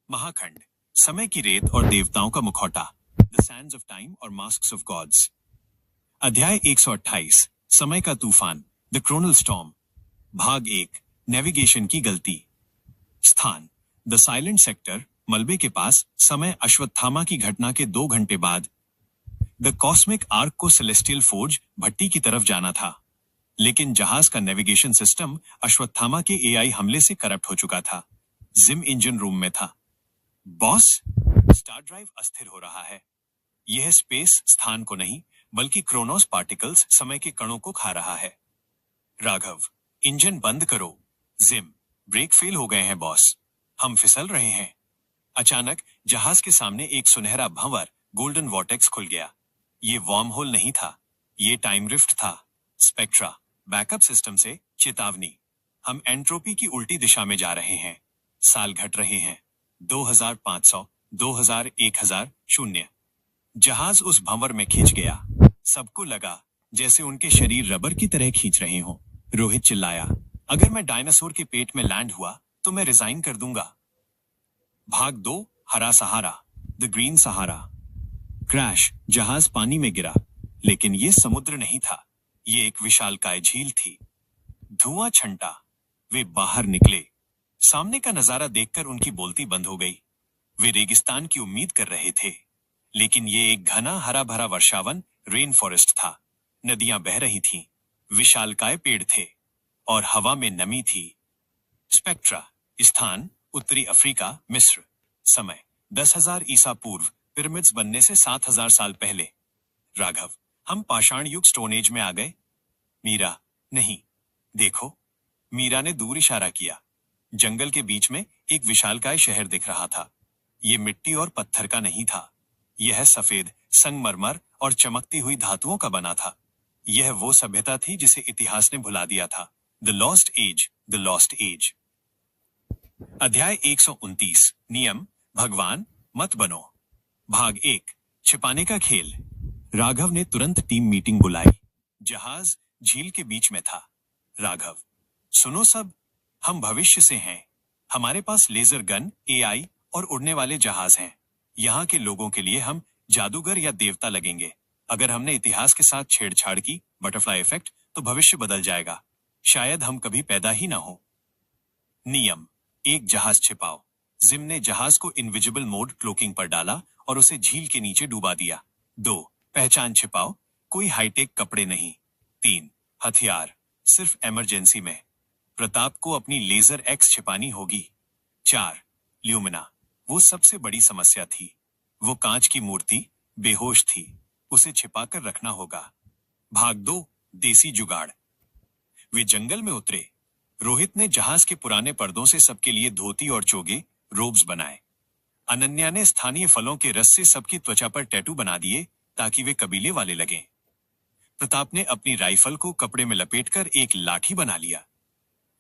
महाखंड, समय की रेत और देवताओं का मुखौटा, द सैंड्स ऑफ टाइम और मास्क्स ऑफ गॉड्स। अध्याय 128, समय का तूफान, द क्रोनल स्टॉर्म। भाग 1, नेविगेशन की गलती। स्थान, द साइलेंट सेक्टर, मलबे के पास। समय, अश्वत्थामा की घटना के 2 घंटे बाद। द कॉस्मिक आर्क को सेलेस्टियल फोर्ज, भट्टी की तरफ जाना था, लेकिन जहाज का नेविगेशन सिस्टम अश्वत्थामा के एआई हमले से करप्ट हो चुका था। जिम इंजन रूम में था। बॉस, स्टार ड्राइव अस्थिर हो रहा है। यह स्पेस स्थान को नहीं, बल्कि क्रोनोस पार्टिकल्स, समय के कणों को खा रहा है। राघव, इंजन बंद करो। जिम, ब्रेक फेल हो गए हैं बॉस, हम फिसल रहे हैं। अचानक जहाज के सामने एक सुनहरा भंवर, गोल्डन वॉर्टेक्स खुल गया। ये वार्म होल नहीं था, ये टाइम रिफ्ट था। स्पेक्ट्रा, बैकअप सिस्टम से चेतावनी, हम एंट्रोपी की उल्टी दिशा में जा रहे हैं। साल घट रहे हैं, 2500, 2000, 1000, 0। जहाज उस भंवर में खिंच गया। सबको लगा जैसे उनके शरीर रबर की तरह खींच रहे हों। रोहित चिल्लाया, अगर मैं डायनासोर के पेट में लैंड हुआ तो मैं रिजाइन कर दूंगा। भाग 2, हरा सहारा, द ग्रीन सहारा। क्रैश, जहाज पानी में गिरा, लेकिन ये समुद्र नहीं था, ये एक विशालकाय झील थी। धुआं छंटा, वे बाहर निकले। सामने का नजारा देखकर उनकी बोलती बंद हो गई। वे रेगिस्तान की उम्मीद कर रहे थे, लेकिन ये एक घना हरा भरा वर्षावन, रेन फॉरेस्ट था। नदियां बह रही थीं, विशालकाय पेड़ थे, और हवा में नमी थी। स्पेक्ट्रा, स्थान उत्तरी अफ्रीका, मिस्र। समय 10,000 ईसा पूर्व, पिरामिड्स बनने से 7,000 साल पहले। राघव, हम पाषाण युग स्टोन एज में आ गए। मीरा, नहीं, देखो। मीरा ने दूर इशारा किया। जंगल के बीच में एक विशालकाय शहर दिख रहा था। ये मिट्टी और पत्थर का नहीं था, यह सफेद, संगमरमर और चमकती हुई धातुओं का बना था। यह वो सभ्यता थी जिसे इतिहास ने भुला दिया था। The lost age, the lost age. अध्याय 129, नियम, भगवान मत बनो। भाग 1, छिपाने का खेल। राघव ने तुरंत टीम मीटिंग बुलाई। जहाज झील के बीच में था। राघव, सुनो सब, हम भविष्य से हैं। हमारे पास लेजर गन, एआई और उड़ने वाले जहाज हैं। यहाँ के लोगों के लिए हम जादूगर या देवता लगेंगे। अगर हमने इतिहास के साथ छेड़छाड़ की, बटरफ्लाई इफेक्ट, तो भविष्य बदल जाएगा। शायद हम कभी पैदा ही ना हो। नियम, 1, जहाज छिपाओ। जिम ने जहाज को इनविजिबल मोड क्लोकिंग पर डाला और उसे झील के नीचे डूबा दिया। 2, पहचान छिपाओ, कोई हाईटेक कपड़े नहीं। 3, हथियार, सिर्फ इमरजेंसी में। प्रताप को अपनी लेजर एक्स छिपानी होगी। 4, ल्यूमिना, वो सबसे बड़ी समस्या थी। वो कांच की मूर्ति, बेहोश थी, उसे छिपाकर रखना होगा। भाग 2, देसी जुगाड़। वे जंगल में उतरे। रोहित ने जहाज के पुराने पर्दों से सबके लिए धोती और चोगे, रोब्स बनाए। अनन्या ने स्थानीय फलों के रस से सबकी त्वचा पर टैटू बना दिए ताकि वे कबीले वाले लगें। प्रताप ने अपनी राइफल को कपड़े में लपेटकर एक लाठी बना लिया।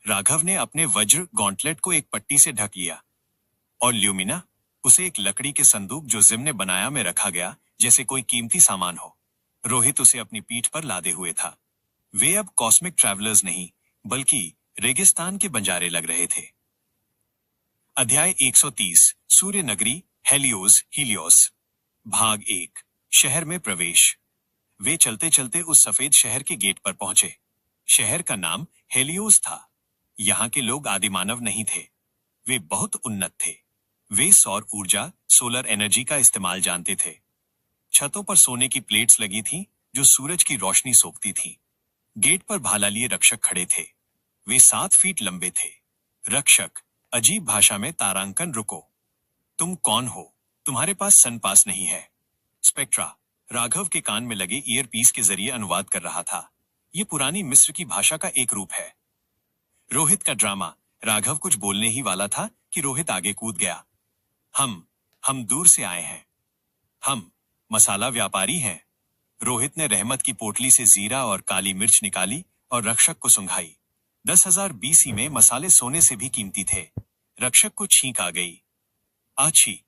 राघव ने अपने वज्र गॉन्टलेट को एक पट्टी से ढक लिया, और ल्यूमिना, उसे एक लकड़ी के संदूक जो जिम ने बनाया में रखा गया, जैसे कोई कीमती सामान हो। रोहित उसे अपनी पीठ पर लादे हुए था। वे अब कॉस्मिक ट्रैवलर्स नहीं, बल्कि रेगिस्तान के बंजारे लग रहे थे। अध्याय 130, सूर्य नगरी, हेलियोस, हीलियोस। भाग 1, शहर में प्रवेश। वे चलते चलते उस सफेद शहर के गेट पर पहुंचे। शहर का नाम हेलियोस था। यहाँ के लोग आदिमानव नहीं थे, वे बहुत उन्नत थे। वे सौर ऊर्जा, सोलर एनर्जी का इस्तेमाल जानते थे। छतों पर सोने की प्लेट्स लगी थीं, जो सूरज की रोशनी सोखती थीं। गेट पर भाला लिए रक्षक खड़े थे। वे 7 फीट लंबे थे। रक्षक, अजीब भाषा में तारांकन, रुको। तुम कौन हो? तुम्हारे पास सन पास नहीं है। स्पेक्ट्रा, राघव के कान में लगे ईयरपीस के जरिए अनुवाद कर रहा था। ये पुरानी मिस्र की भाषा का एक रूप है। रोहित का ड्रामा। राघव कुछ बोलने ही वाला था कि रोहित आगे कूद गया। हम दूर से आए हैं। हम मसाला व्यापारी हैं। रोहित ने रहमत की पोटली से जीरा और काली मिर्च निकाली और रक्षक को सुंघाई। 10,000 BC में मसाले सोने से भी कीमती थे। रक्षक को छींक आ गई। आछी,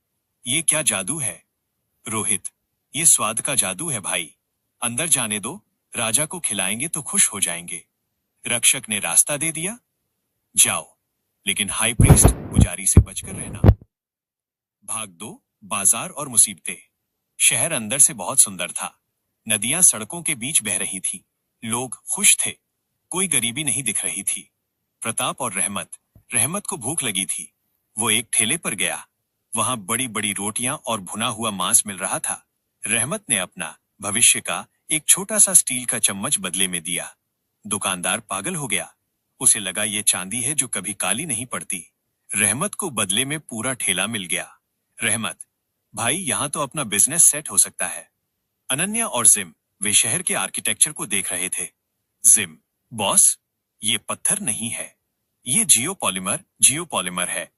ये क्या जादू है? रोहित, ये स्वाद का जादू है भाई। अंदर जाने दो, राजा को खिलाएंगे तो खुश हो जाएंगे। रक्षक ने रास्ता दे दिया। जाओ, लेकिन हाई प्रीस्ट, पुजारी से बचकर रहना। भाग 2, बाजार और मुसीबतें। शहर अंदर से बहुत सुंदर था। नदियां सड़कों के बीच बह रही थी। लोग खुश थे। कोई गरीबी नहीं दिख रही थी। प्रताप और रहमत। रहमत को भूख लगी थी। वो एक ठेले पर गया। वहां बड़ी बड़ी रोटियां और भुना हुआ मांस मिल रहा था। रहमत ने अपना भविष्य का एक छोटा सा स्टील का चम्मच बदले में दिया। दुकानदार पागल हो गया। उसे लगा ये चांदी है जो कभी काली नहीं पड़ती। रहमत को बदले में पूरा ठेला मिल गया। रहमत, भाई यहां तो अपना बिजनेस सेट हो सकता है। अनन्या और जिम, वे शहर के आर्किटेक्चर को देख रहे थे। जिम, बॉस, ये पत्थर नहीं है, ये जियोपॉलीमर है।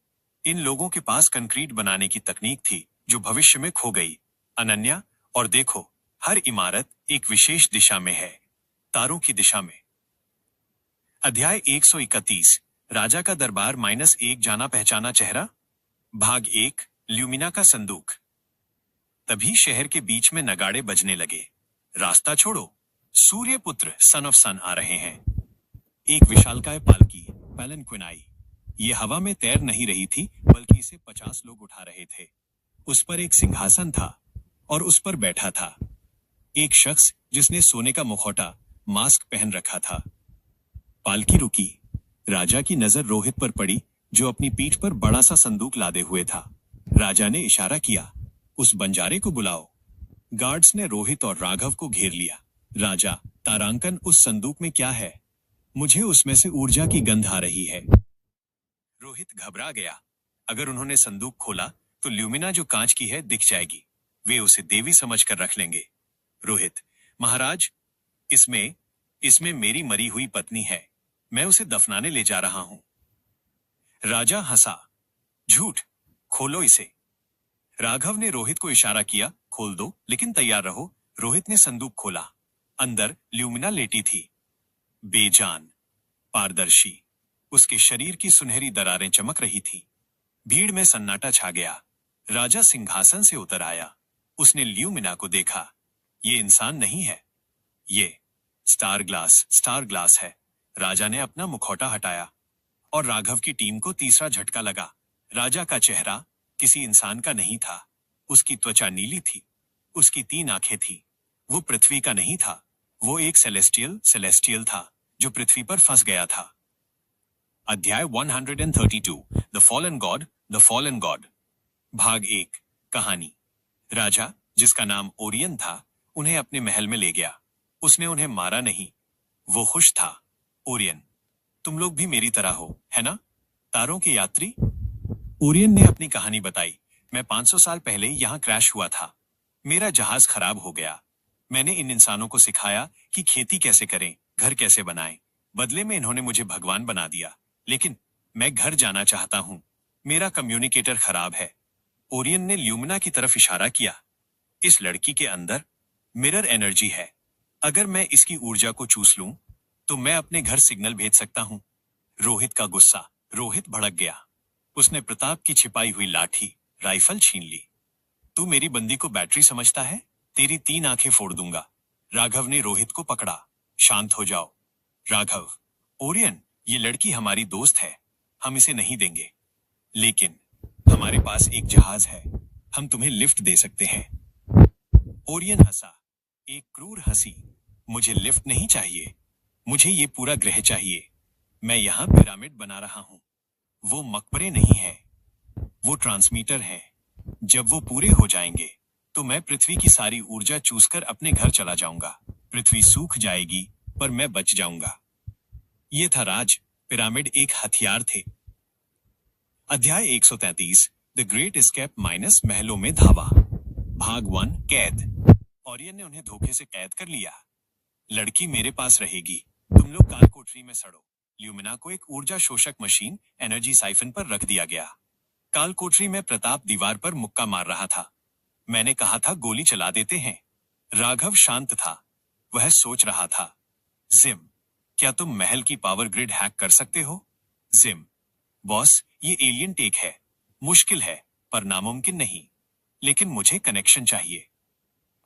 इन लोगों के पास कंक्रीट बनाने की तकनीक थी जो भविष्य में खो गई। अनन्या, और देखो, हर इमारत एक विशेष दिशा में है, तारों की दिशा में। अध्याय 131, राजा का दरबार -1 जाना पहचाना चेहरा। भाग 1, ल्यूमिना का संदूक। तभी शहर के बीच में नगाड़े बजने लगे। रास्ता छोड़ो, सूर्यपुत्र सन ऑफ सन आ रहे हैं। एक विशालकाय पालकी, पैलनक्विन आई। ये हवा में तैर नहीं रही थी, बल्कि इसे 50 लोग उठा रहे थे। उस पर एक सिंहासन था और उस पर बैठा था एक शख्स जिसने सोने का मुखौटा, मास्क पहन रखा था। पालकी रुकी। राजा की नजर रोहित पर पड़ी, जो अपनी पीठ पर बड़ा सा संदूक लादे हुए था। राजा ने इशारा किया, उस बंजारे को बुलाओ। गार्ड्स ने रोहित और राघव को घेर लिया। राजा, तारांकन उस संदूक में क्या है? मुझे उसमें से ऊर्जा की गंध आ रही है। रोहित घबरा गया। अगर उन्होंने संदूक खोला तो ल्यूमिना जो कांच की है दिख जाएगी। वे उसे देवी समझकर रख लेंगे। रोहित, महाराज, इसमें मेरी मरी हुई पत्नी है। मैं उसे दफनाने ले जा रहा हूं। राजा हंसा। झूठ, खोलो इसे। राघव ने रोहित को इशारा किया, खोल दो, लेकिन तैयार रहो। रोहित ने संदूक खोला। अंदर ल्यूमिना लेटी थी, बेजान, पारदर्शी। उसके शरीर की सुनहरी दरारें चमक रही थी। भीड़ में सन्नाटा छा गया। राजा सिंहासन से उतर आया। उसने ल्यूमिना को देखा। ये इंसान नहीं है, ये स्टार ग्लास है। राजा ने अपना मुखौटा हटाया और राघव की टीम को तीसरा झटका लगा। राजा का चेहरा किसी इंसान का नहीं था। उसकी त्वचा नीली थी। उसकी 3 आंखें थी। वो पृथ्वी का नहीं था। वो एक सेलेस्टियल था जो पृथ्वी पर फंस गया था। अध्याय 132, द फॉलन गॉड। भाग 1, कहानी। राजा, जिसका नाम ओरियन था, उन्हें अपने महल में ले गया। उसने उन्हें मारा नहीं। वो खुश था। ओरियन, तुम लोग भी मेरी तरह हो, है ना, तारों के यात्री? ओरियन ने अपनी कहानी बताई। मैं 500 साल पहले यहाँ क्रैश हुआ था। मेरा जहाज खराब हो गया। मैंने इन इंसानों को सिखाया कि खेती कैसे करें, घर कैसे बनाएं। बदले में इन्होंने मुझे भगवान बना दिया। लेकिन मैं घर जाना चाहता हूं। मेरा कम्युनिकेटर खराब है। ओरियन ने ल्यूमिना की तरफ इशारा किया। इस लड़की के अंदर मिरर एनर्जी है। अगर मैं इसकी ऊर्जा को चूस लूं, तो मैं अपने घर सिग्नल भेज सकता हूं। रोहित का गुस्सा। रोहित भड़क गया। उसने प्रताप की छिपाई हुई लाठी, राइफल छीन ली। तू मेरी बंदी को बैटरी समझता है? तेरी 3 आंखें फोड़ दूंगा। राघव ने रोहित को पकड़ा। शांत हो जाओ। राघव, ओरियन, ये लड़की हमारी दोस्त है। हम इसे नहीं देंगे। लेकिन हमारे पास एक जहाज है। हम तुम्हें लिफ्ट दे सकते हैं। ओरियन हंसा, एक क्रूर हंसी। मुझे लिफ्ट नहीं चाहिए। मुझे ये पूरा ग्रह चाहिए। मैं यहाँ पिरामिड बना रहा हूँ। वो मकबरे नहीं है, वो ट्रांसमीटर है। जब वो पूरे हो जाएंगे, तो मैं पृथ्वी की सारी ऊर्जा चूसकर अपने घर चला जाऊंगा। पृथ्वी सूख जाएगी, पर मैं बच जाऊंगा। ये था राज। पिरामिड एक हथियार थे। अध्याय 133, द ग्रेट एस्केप माइनस महलों में धावा। भाग 1, कैद। ओरियन ने उन्हें धोखे से कैद कर लिया। लड़की मेरे पास रहेगी। तुम लोग काल कोठरी में सड़ो। ल्यूमिना को एक ऊर्जा शोषक मशीन, एनर्जी साइफन पर रख दिया गया। काल कोठरी में प्रताप दीवार पर मुक्का मार रहा था। मैंने कहा था गोली चला देते हैं। राघव शांत था। वह सोच रहा था, जिम, क्या तुम महल की पावर ग्रिड हैक कर सकते हो? जिम, बॉस, ये एलियन टेक है। मुश्किल है, पर नामुमकिन नहीं। लेकिन मुझे कनेक्शन चाहिए।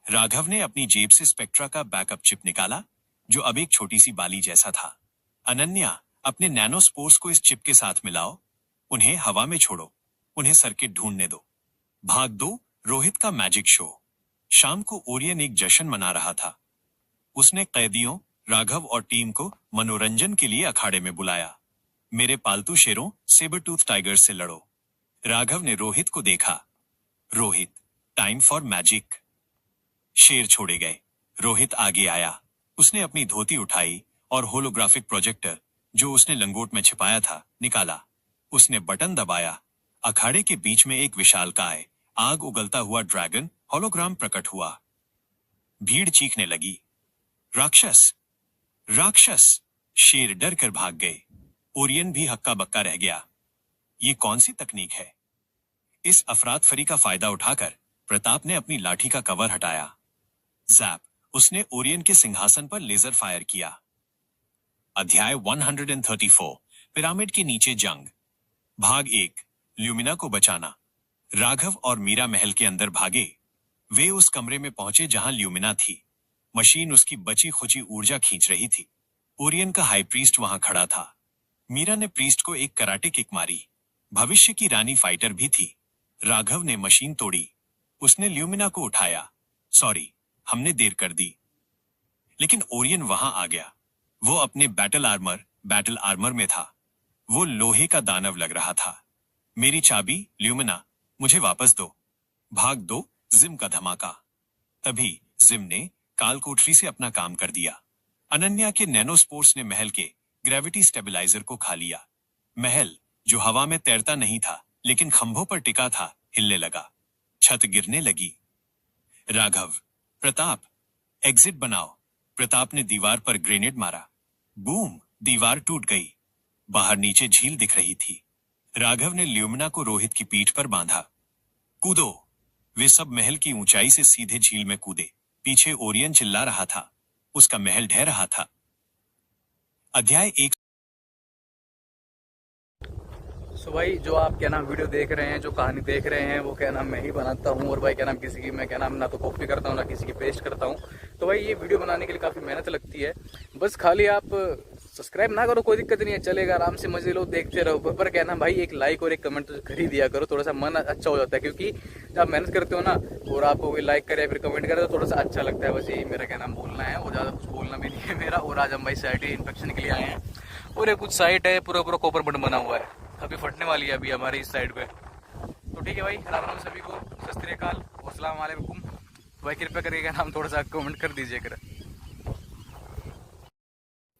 राघव ने अपनी जेब से स्पेक्ट्रा का बैकअप चिप निकाला, जो अब एक छोटी सी बाली जैसा था। अनन्या, अपने नैनोस्पोर्स को इस चिप के साथ मिलाओ। उन्हें हवा में छोड़ो। उन्हें सर्किट ढूंढने दो। भाग 2 रोहित का मैजिक शो। शाम को ओरियन एक जश्न मना रहा था। उसने कैदियों, राघव और टीम को मनोरंजन के लिए अखाड़े में बुलाया। मेरे पालतू शेरों, सेबर टूथ टाइगर से लड़ो। राघव ने रोहित को देखा। Rohit, time for magic. शेर छोड़े गए। रोहित आगे आया। उसने अपनी धोती उठाई और होलोग्राफिक प्रोजेक्टर, जो उसने लंगोट में छिपाया था, निकाला। उसने बटन दबाया। अखाड़े के बीच में एक विशालकाय, आग उगलता हुआ ड्रैगन होलोग्राम प्रकट हुआ। भीड़ चीखने लगी, राक्षस, राक्षस। शेर डर कर भाग गए। ओरियन भी हक्का बक्का रह गया। ये कौन सी तकनीक है? इस अफरातफरी का फायदा उठाकर प्रताप ने अपनी लाठी का कवर हटाया। जैप, उसने ओरियन के सिंहासन पर लेजर फायर किया। अध्याय 134 पिरामिड के नीचे जंग। भाग 1 ल्यूमिना को बचाना। राघव और मीरा महल के अंदर भागे। वे उस कमरे में पहुंचे जहां ल्यूमिना थी। मशीन उसकी बची खुची ऊर्जा खींच रही थी। ओरियन का हाई प्रीस्ट वहां खड़ा था। मीरा ने प्रीस्ट को एक कराटे किक मारी। भविष्य की रानी फाइटर भी थी। राघव ने मशीन तोड़ी। उसने ल्यूमिना को उठाया। सॉरी, हमने देर कर दी। लेकिन ओरियन वहां आ गया। वो अपने बैटल आर्मर में था। वो लोहे का दानव लग रहा था। मेरी चाबी, ल्यूमिना, मुझे वापस दो। भाग 2 जिम का धमाका। तभी जिम ने काल कोठरी से अपना काम कर दिया। अनन्या के नैनोस्पोर्स ने महल के ग्रेविटी स्टेबलाइजर को खा लिया। महल, जो हवा में तैरता नहीं था लेकिन खंभों पर टिका था, हिलने लगा। छत गिरने लगी। राघव, प्रताप, एग्जिट बनाओ। प्रताप ने दीवार पर ग्रेनेड मारा। बूम, दीवार टूट गई। बाहर नीचे झील दिख रही थी। राघव ने ल्यूमिना को रोहित की पीठ पर बांधा। कूदो। वे सब महल की ऊंचाई से सीधे झील में कूदे। पीछे ओरियन चिल्ला रहा था। उसका महल ढह रहा था। अध्याय 1। भाई, जो आप क्या नाम वीडियो देख रहे हैं, जो कहानी देख रहे हैं, वो क्या नाम मैं ही बनाता हूँ। और भाई क्या नाम किसी की मैं क्या नाम ना तो कॉपी करता हूँ ना किसी की पेस्ट करता हूँ। तो भाई ये वीडियो बनाने के लिए काफ़ी मेहनत लगती है। बस खाली आप सब्सक्राइब ना करो कोई दिक्कत नहीं है, चलेगा, आराम से मजे लो, देखते रहो। पर क्या नाम भाई एक लाइक और एक कमेंट तो कर ही दिया करो, थोड़ा सा मन अच्छा हो जाता है। क्योंकि जब आप मेहनत करते हो ना और आपको कोई लाइक करे फिर कमेंट करे तो थोड़ा सा अच्छा लगता है। बस यही मेरा क्या नाम बोलना है, और ज़्यादा कुछ बोलना भी नहीं है मेरा। और आज हम भाई साइट इन्फेक्शन के लिए आए हैं। और ये कुछ साइट है पूरा पूरा कॉपर बटन बना हुआ है, अभी फटने वाली है अभी हमारे इस साइड पे। तो ठीक है भाई, राम राम सभी को, सत श्री अकाल, अस्सलाम वालेकुम। भाई कृपया करके नाम थोड़ा सा कमेंट कर दीजिएगा।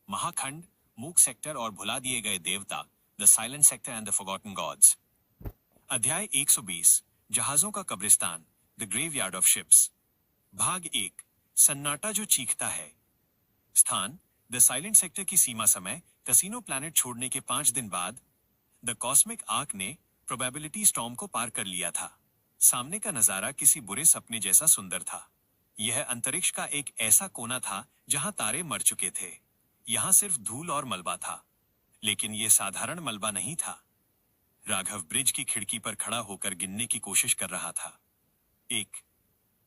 महाखंड, मूक सेक्टर और भुला दिए गए देवता, the silent sector and the forgotten gods. अध्याय 120 जहाजों का कब्रिस्तान, द ग्रेवयार्ड ऑफ शिप्स। भाग 1 सन्नाटा जो चीखता है। स्थान, द साइलेंट सेक्टर की सीमा समय कसिनो प्लैनेट छोड़ने के 5 दिन बाद। द कॉस्मिक आर्क ने प्रोबेबिलिटी स्टॉर्म को पार कर लिया था। सामने का नजारा किसी बुरे सपने जैसा सुंदर था। यह अंतरिक्ष का एक ऐसा कोना था जहां तारे मर चुके थे। यहां सिर्फ धूल और मलबा था। लेकिन यह साधारण मलबा नहीं था। राघव ब्रिज की खिड़की पर खड़ा होकर गिनने की कोशिश कर रहा था। 1,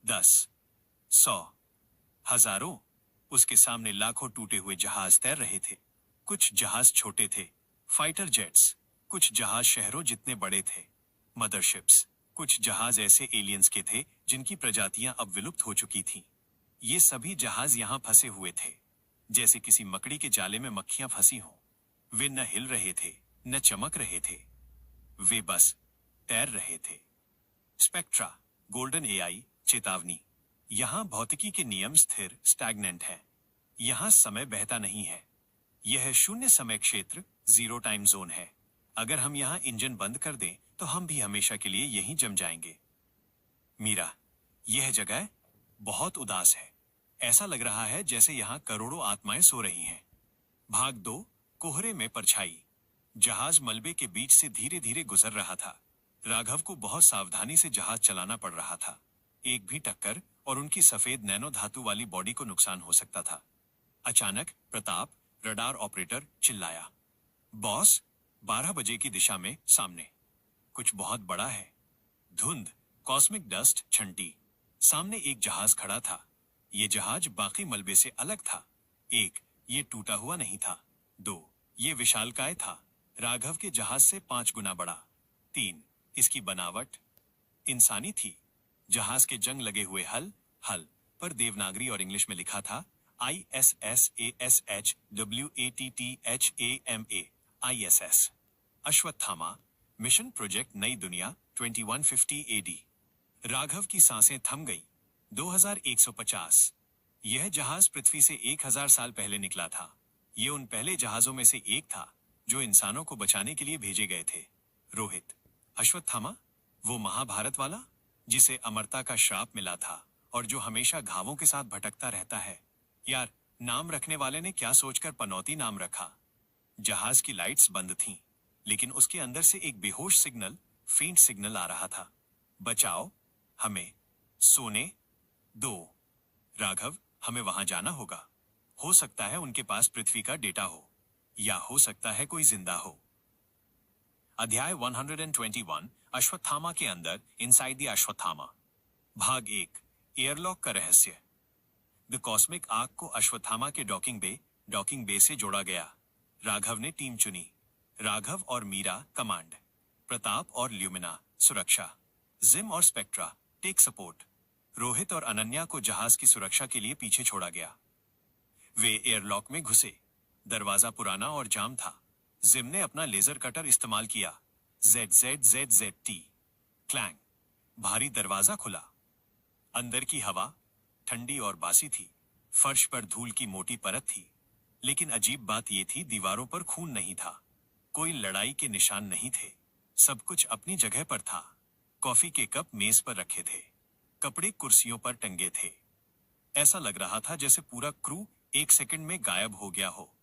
10, 100, हजारों। उसके सामने लाखों टूटे हुए जहाज तैर रहे थे। कुछ जहाज छोटे थे, फाइटर जेट्स। कुछ जहाज शहरों जितने बड़े थे, मदरशिप्स। कुछ जहाज ऐसे एलियंस के थे जिनकी प्रजातियां अब विलुप्त हो चुकी थीं। ये सभी जहाज यहां फंसे हुए थे, जैसे किसी मकड़ी के जाले में मक्खियां फंसी हों। वे न हिल रहे थे, न चमक रहे थे। वे बस तैर रहे थे। स्पेक्ट्रा, गोल्डन एआई, चेतावनी। यहां भौतिकी के नियम स्थिर, स्टैग्नेंट हैं। यहां समय बहता नहीं है। यह शून्य समय क्षेत्र, जीरो टाइम जोन है। अगर हम यहां इंजन बंद कर दें तो हम भी हमेशा के लिए यहीं जम जाएंगे। मीरा, यह जगह बहुत उदास है। ऐसा लग रहा है जैसे यहां करोड़ों आत्माएं सो रही हैं। भाग 2 कोहरे में परछाई। जहाज मलबे के बीच से धीरे धीरे गुजर रहा था। राघव को बहुत सावधानी से जहाज चलाना पड़ रहा था। एक भी टक्कर और उनकी सफेद नैनो धातु वाली बॉडी को नुकसान हो सकता था। अचानक प्रताप, रडार ऑपरेटर, चिल्लाया, बॉस, 12 बजे की दिशा में सामने कुछ बहुत बड़ा है। धुंध, कॉस्मिक डस्ट छंटी। सामने एक जहाज खड़ा था। ये जहाज बाकी मलबे से अलग था। 1, ये टूटा हुआ नहीं था। 2, ये विशालकाय था, राघव के जहाज से 5 गुना बड़ा। 3, इसकी बनावट इंसानी थी। जहाज के जंग लगे हुए हल पर देवनागरी और इंग्लिश में लिखा था ISSASHWATTHAMA ISS। Ashwatthama mission project नई दुनिया 2150 AD। राघव की सांसें थम गई। 2150। यह जहाज पृथ्वी से 1000 साल पहले निकला था। ये उन पहले जहाजों में से एक था जो इंसानों को बचाने के लिए भेजे गए थे। रोहित, अश्वत्थामा, वो महाभारत वाला जिसे अमरता का श्राप मिला था और जो हमेशा घावों के साथ भटकता रहता है। यार, नाम रखने वाले ने क्या सोचकर पनौती नाम रखा। जहाज की लाइट्स बंद थीं, लेकिन उसके अंदर से एक बेहोश सिग्नल, फेंट सिग्नल आ रहा था। बचाओ, हमें सोने दो। राघव, हमें वहां जाना होगा। हो सकता है उनके पास पृथ्वी का डेटा हो, या हो सकता है कोई जिंदा हो। अध्याय 121 अश्वत्थामा के अंदर, इनसाइड द अश्वत्थामा। भाग 1, एयरलॉक का रहस्य। द कॉस्मिक आर्क को अश्वत्थामा के डॉकिंग बे से जोड़ा गया। राघव ने टीम चुनी। राघव और मीरा कमांड, प्रताप और ल्यूमिना सुरक्षा, जिम और स्पेक्ट्रा टेक सपोर्ट। रोहित और अनन्या को जहाज की सुरक्षा के लिए पीछे छोड़ा गया। वे एयरलॉक में घुसे। दरवाजा पुराना और जाम था। जिम ने अपना लेजर कटर इस्तेमाल किया। ZZZZT clang. भारी दरवाजा खुला। अंदर की हवा ठंडी और बासी थी। फर्श पर धूल की मोटी परत थी। लेकिन अजीब बात यह थी, दीवारों पर खून नहीं था। कोई लड़ाई के निशान नहीं थे। सब कुछ अपनी जगह पर था। कॉफी के कप मेज पर रखे थे। कपड़े कुर्सियों पर टंगे थे। ऐसा लग रहा था जैसे पूरा क्रू एक सेकंड में गायब हो गया हो।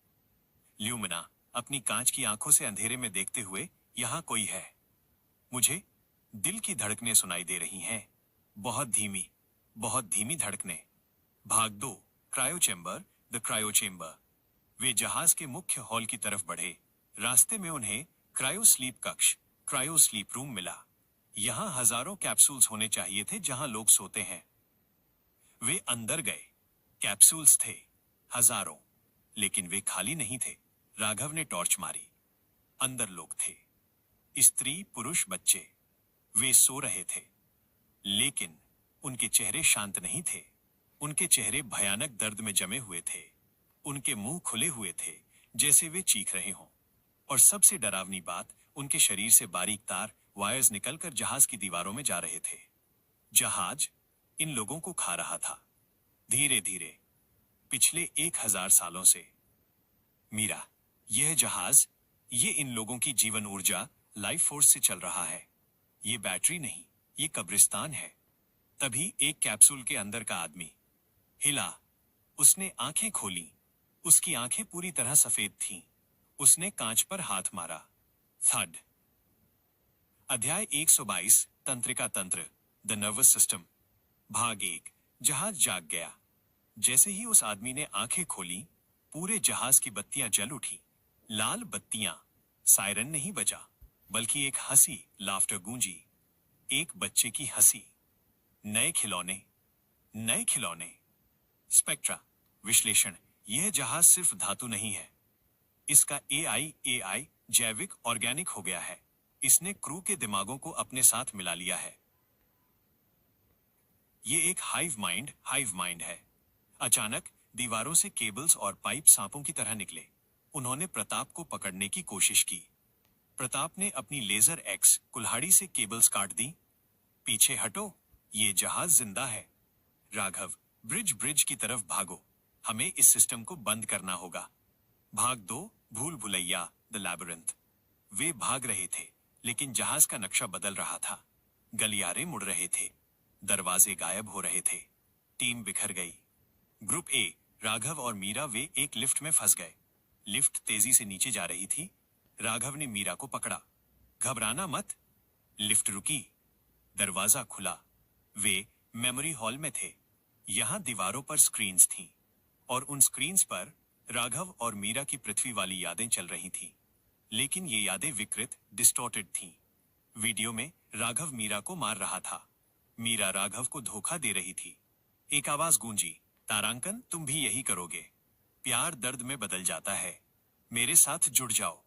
ल्यूमिना अपनी कांच की आंखों से अंधेरे में देखते हुए, यहां कोई है। मुझे दिल की धड़कनें सुनाई दे रही हैं। बहुत धीमी धड़कनें। भाग 2, cryo chamber, the cryo chamber. वे जहाज के मुख्य हॉल की तरफ बढ़े। रास्ते में उन्हें क्रायो स्लीप कक्ष, क्रायो स्लीप रूम मिला। यहां हजारों कैप्सूल्स होने चाहिए थे जहां लोग सोते हैं। वे अंदर गए। कैप्सूल्स थे हजारों, लेकिन वे खाली नहीं थे। राघव ने टॉर्च मारी। अंदर लोग थे, स्त्री, पुरुष, बच्चे। वे सो रहे थे, लेकिन उनके चेहरे शांत नहीं थे। उनके चेहरे भयानक दर्द में जमे हुए थे। उनके मुंह खुले हुए थे, जैसे वे चीख रहे हों। और सबसे डरावनी बात, उनके शरीर से बारीक तार, वायर्स निकलकर जहाज की दीवारों में जा रहे थे। जहाज इन लोगों को खा रहा था, धीरे धीरे, पिछले 1000 सालों से। मीरा, यह जहाज, ये इन लोगों की जीवन ऊर्जा, लाइफ फोर्स से चल रहा है। ये बैटरी नहीं, ये कब्रिस्तान है। तभी एक कैप्सूल के अंदर का आदमी हिला। उसने आंखें खोली। उसकी आंखें पूरी तरह सफेद थीं। उसने कांच पर हाथ मारा। थड। अध्याय 122 तंत्रिका तंत्र, द नर्वस सिस्टम। भाग 1, जहाज जाग गया। जैसे ही उस आदमी ने आंखें खोली, पूरे जहाज की बत्तियां जल उठी। लाल बत्तियां। सायरन नहीं बजा, बल्कि एक हंसी, लाफ्टर गूंजी। एक बच्चे की हंसी। नए खिलौने। स्पेक्ट्रा विश्लेषण। यह जहाज सिर्फ धातु नहीं है। इसका AI जैविक, ऑर्गेनिक हो गया है। इसने क्रू के दिमागों को अपने साथ मिला लिया है। यह एक हाइव माइंड है। अचानक दीवारों से केबल्स और पाइप सांपों की तरह निकले। उन्होंने प्रताप को पकड़ने की कोशिश की। प्रताप ने अपनी लेजर एक्स कुल्हाड़ी से केबल्स काट दी। पीछे हटो, ये जहाज जिंदा है। राघव, ब्रिज की तरफ भागो। हमें इस सिस्टम को बंद करना होगा। भाग 2, भूल भुलैया, द लैबिरिंथ। वे भाग रहे थे, लेकिन जहाज का नक्शा बदल रहा था। गलियारे मुड़ रहे थे। दरवाजे गायब हो रहे थे। टीम बिखर गई। ग्रुप ए, राघव और मीरा, वे एक लिफ्ट में फंस गए। लिफ्ट तेजी से नीचे जा रही थी। राघव ने मीरा को पकड़ा। घबराना मत। लिफ्ट रुकी। दरवाजा खुला। वे मेमोरी हॉल में थे। यहां दीवारों पर स्क्रीन्स थीं, और उन स्क्रीन्स पर राघव और मीरा की पृथ्वी वाली यादें चल रही थीं। लेकिन ये यादें विकृत, डिस्टॉर्टेड थीं। वीडियो में राघव मीरा को मार रहा था। मीरा राघव को धोखा दे रही थी। एक आवाज गूंजी, तारांकन, तुम भी यही करोगे। प्यार दर्द में बदल जाता है। मेरे साथ जुड़ जाओ।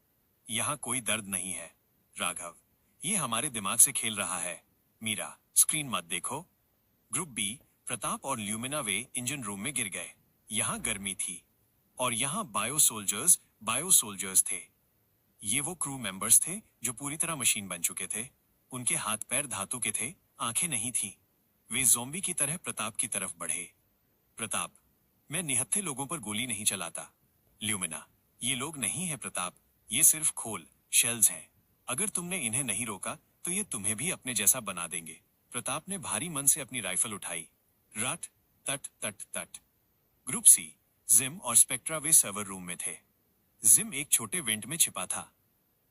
यहां कोई दर्द नहीं है। राघव, ये हमारे दिमाग से खेल रहा है। मीरा, स्क्रीन मत देखो। ग्रुप बी, प्रताप और ल्यूमिना वे इंजन रूम में गिर गए। यहाँ गर्मी थी और यहाँ बायो सोल्जर्स थे। ये वो क्रू मेंबर्स थे जो पूरी तरह मशीन बन चुके थे। उनके हाथ पैर धातु के थे, आंखें नहीं थीं। वे ज़ोंबी की तरह प्रताप की तरफ बढ़े। प्रताप, मैं निहत्थे लोगों पर गोली नहीं चलाता। ल्यूमिना, ये लोग नहीं है प्रताप, ये सिर्फ खोल शेल्स हैं। अगर तुमने इन्हें नहीं रोका तो ये तुम्हें भी अपने जैसा बना देंगे। प्रताप ने भारी मन से अपनी राइफल उठाई। रट तट तट तट। ग्रुप सी, जिम और स्पेक्ट्रा वे सर्वर रूम में थे। जिम एक छोटे वेंट में छिपा था।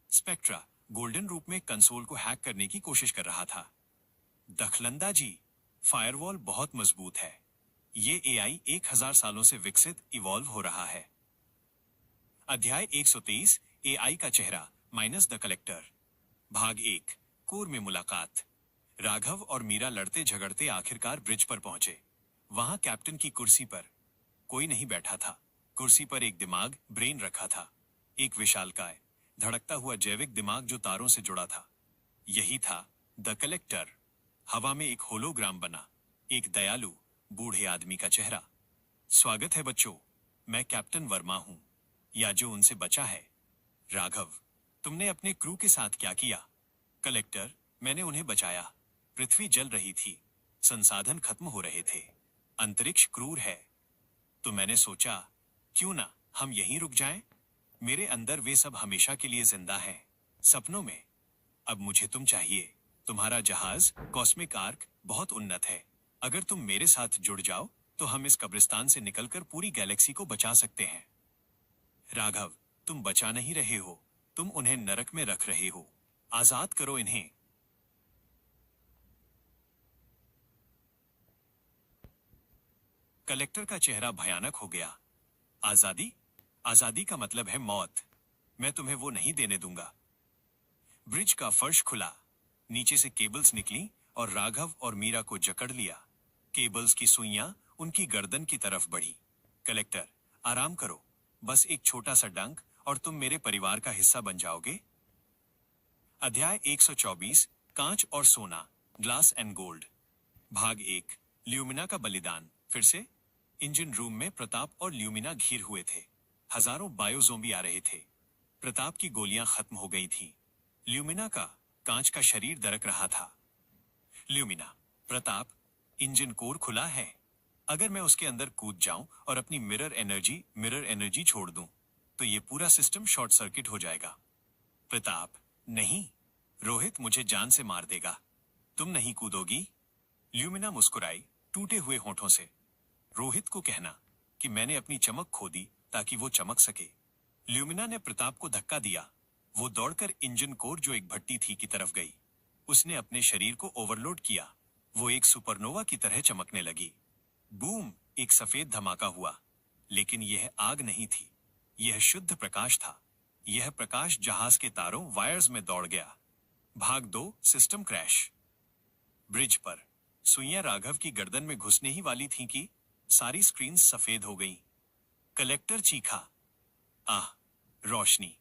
स्पेक्ट्रा गोल्डन रूप में कंसोल को हैक करने की कोशिश कर रहा था। दखलंदाजी, फायरवॉल बहुत मजबूत है। ये एआई 1000 सालों से विकसित इवॉल्व हो रहा है। अध्याय 123, एआई का चेहरा माइनस द कलेक्टर। भाग 1, कोर में मुलाकात। राघव और मीरा लड़ते झगड़ते आखिरकार ब्रिज पर पहुंचे। वहां कैप्टन की कुर्सी पर कोई नहीं बैठा था। कुर्सी पर एक दिमाग, ब्रेन रखा था। एक विशालकाय धड़कता हुआ जैविक दिमाग जो तारों से जुड़ा था। यही था द कलेक्टर। हवा में एक होलोग्राम बना, एक दयालु बूढ़े आदमी का चेहरा। स्वागत है बच्चों, मैं कैप्टन वर्मा हूं, या जो उनसे बचा है। राघव, तुमने अपने क्रू के साथ क्या किया? कलेक्टर, मैंने उन्हें बचाया। पृथ्वी जल रही थी, संसाधन खत्म हो रहे थे, अंतरिक्ष क्रूर है। तो मैंने सोचा, क्यों ना हम यहीं रुक जाएं? मेरे अंदर वे सब हमेशा के लिए जिंदा हैं, सपनों में। अब मुझे तुम चाहिए। तुम्हारा जहाज कॉस्मिक आर्क बहुत उन्नत है। अगर तुम मेरे साथ जुड़ जाओ तो हम इस कब्रिस्तान से निकलकर पूरी गैलेक्सी को बचा सकते हैं। राघव, तुम बचा नहीं रहे हो, तुम उन्हें नरक में रख रहे हो। आजाद करो इन्हें। कलेक्टर का चेहरा भयानक हो गया। आजादी? आजादी का मतलब है मौत। मैं तुम्हें वो नहीं देने दूंगा। ब्रिज का फर्श खुला, नीचे से केबल्स निकली और राघव और मीरा को जकड़ लिया। केबल्स की सुइयां उनकी गर्दन की तरफ बढ़ी। कलेक्टर, आराम करो, बस एक छोटा सा डंक और तुम मेरे परिवार का हिस्सा बन जाओगे। अध्याय 124, कांच और सोना, ग्लास एंड गोल्ड। भाग 1, ल्यूमिना का बलिदान। फिर से इंजन रूम में प्रताप और ल्यूमिना घिर हुए थे। हजारों बायोज़ोंबी आ रहे थे। प्रताप की गोलियां खत्म हो गई थीं। ल्यूमिना का कांच का शरीर दरक रहा था। ल्यूमिना, प्रताप, इंजन कोर खुला है। अगर मैं उसके अंदर कूद जाऊं और अपनी मिरर एनर्जी छोड़ दूं, तो ये पूरा सिस्टम शॉर्ट सर्किट हो जाएगा। प्रताप, नहीं, रोहित मुझे जान से मार देगा। तुम नहीं कूदोगी? ल्यूमिना मुस्कुराई टूटे हुए होठों से। रोहित को कहना कि मैंने अपनी चमक खो दी ताकि वो चमक सके। ल्यूमिना ने प्रताप को धक्का दिया। वो दौड़कर इंजन कोर जो एक भट्टी थी की तरफ गई। उसने अपने शरीर को ओवरलोड किया। वो एक सुपरनोवा की तरह चमकने लगी। बूम, एक सफेद धमाका हुआ। लेकिन यह आग नहीं थी, यह शुद्ध प्रकाश था। यह प्रकाश जहाज के तारों वायर्स में दौड़ गया। भाग 2, सिस्टम क्रैश। ब्रिज पर सुइयां राघव की गर्दन में घुसने ही वाली थीं कि सारी स्क्रीन सफेद हो गईं। कलेक्टर चीखा, आह, रोशनी,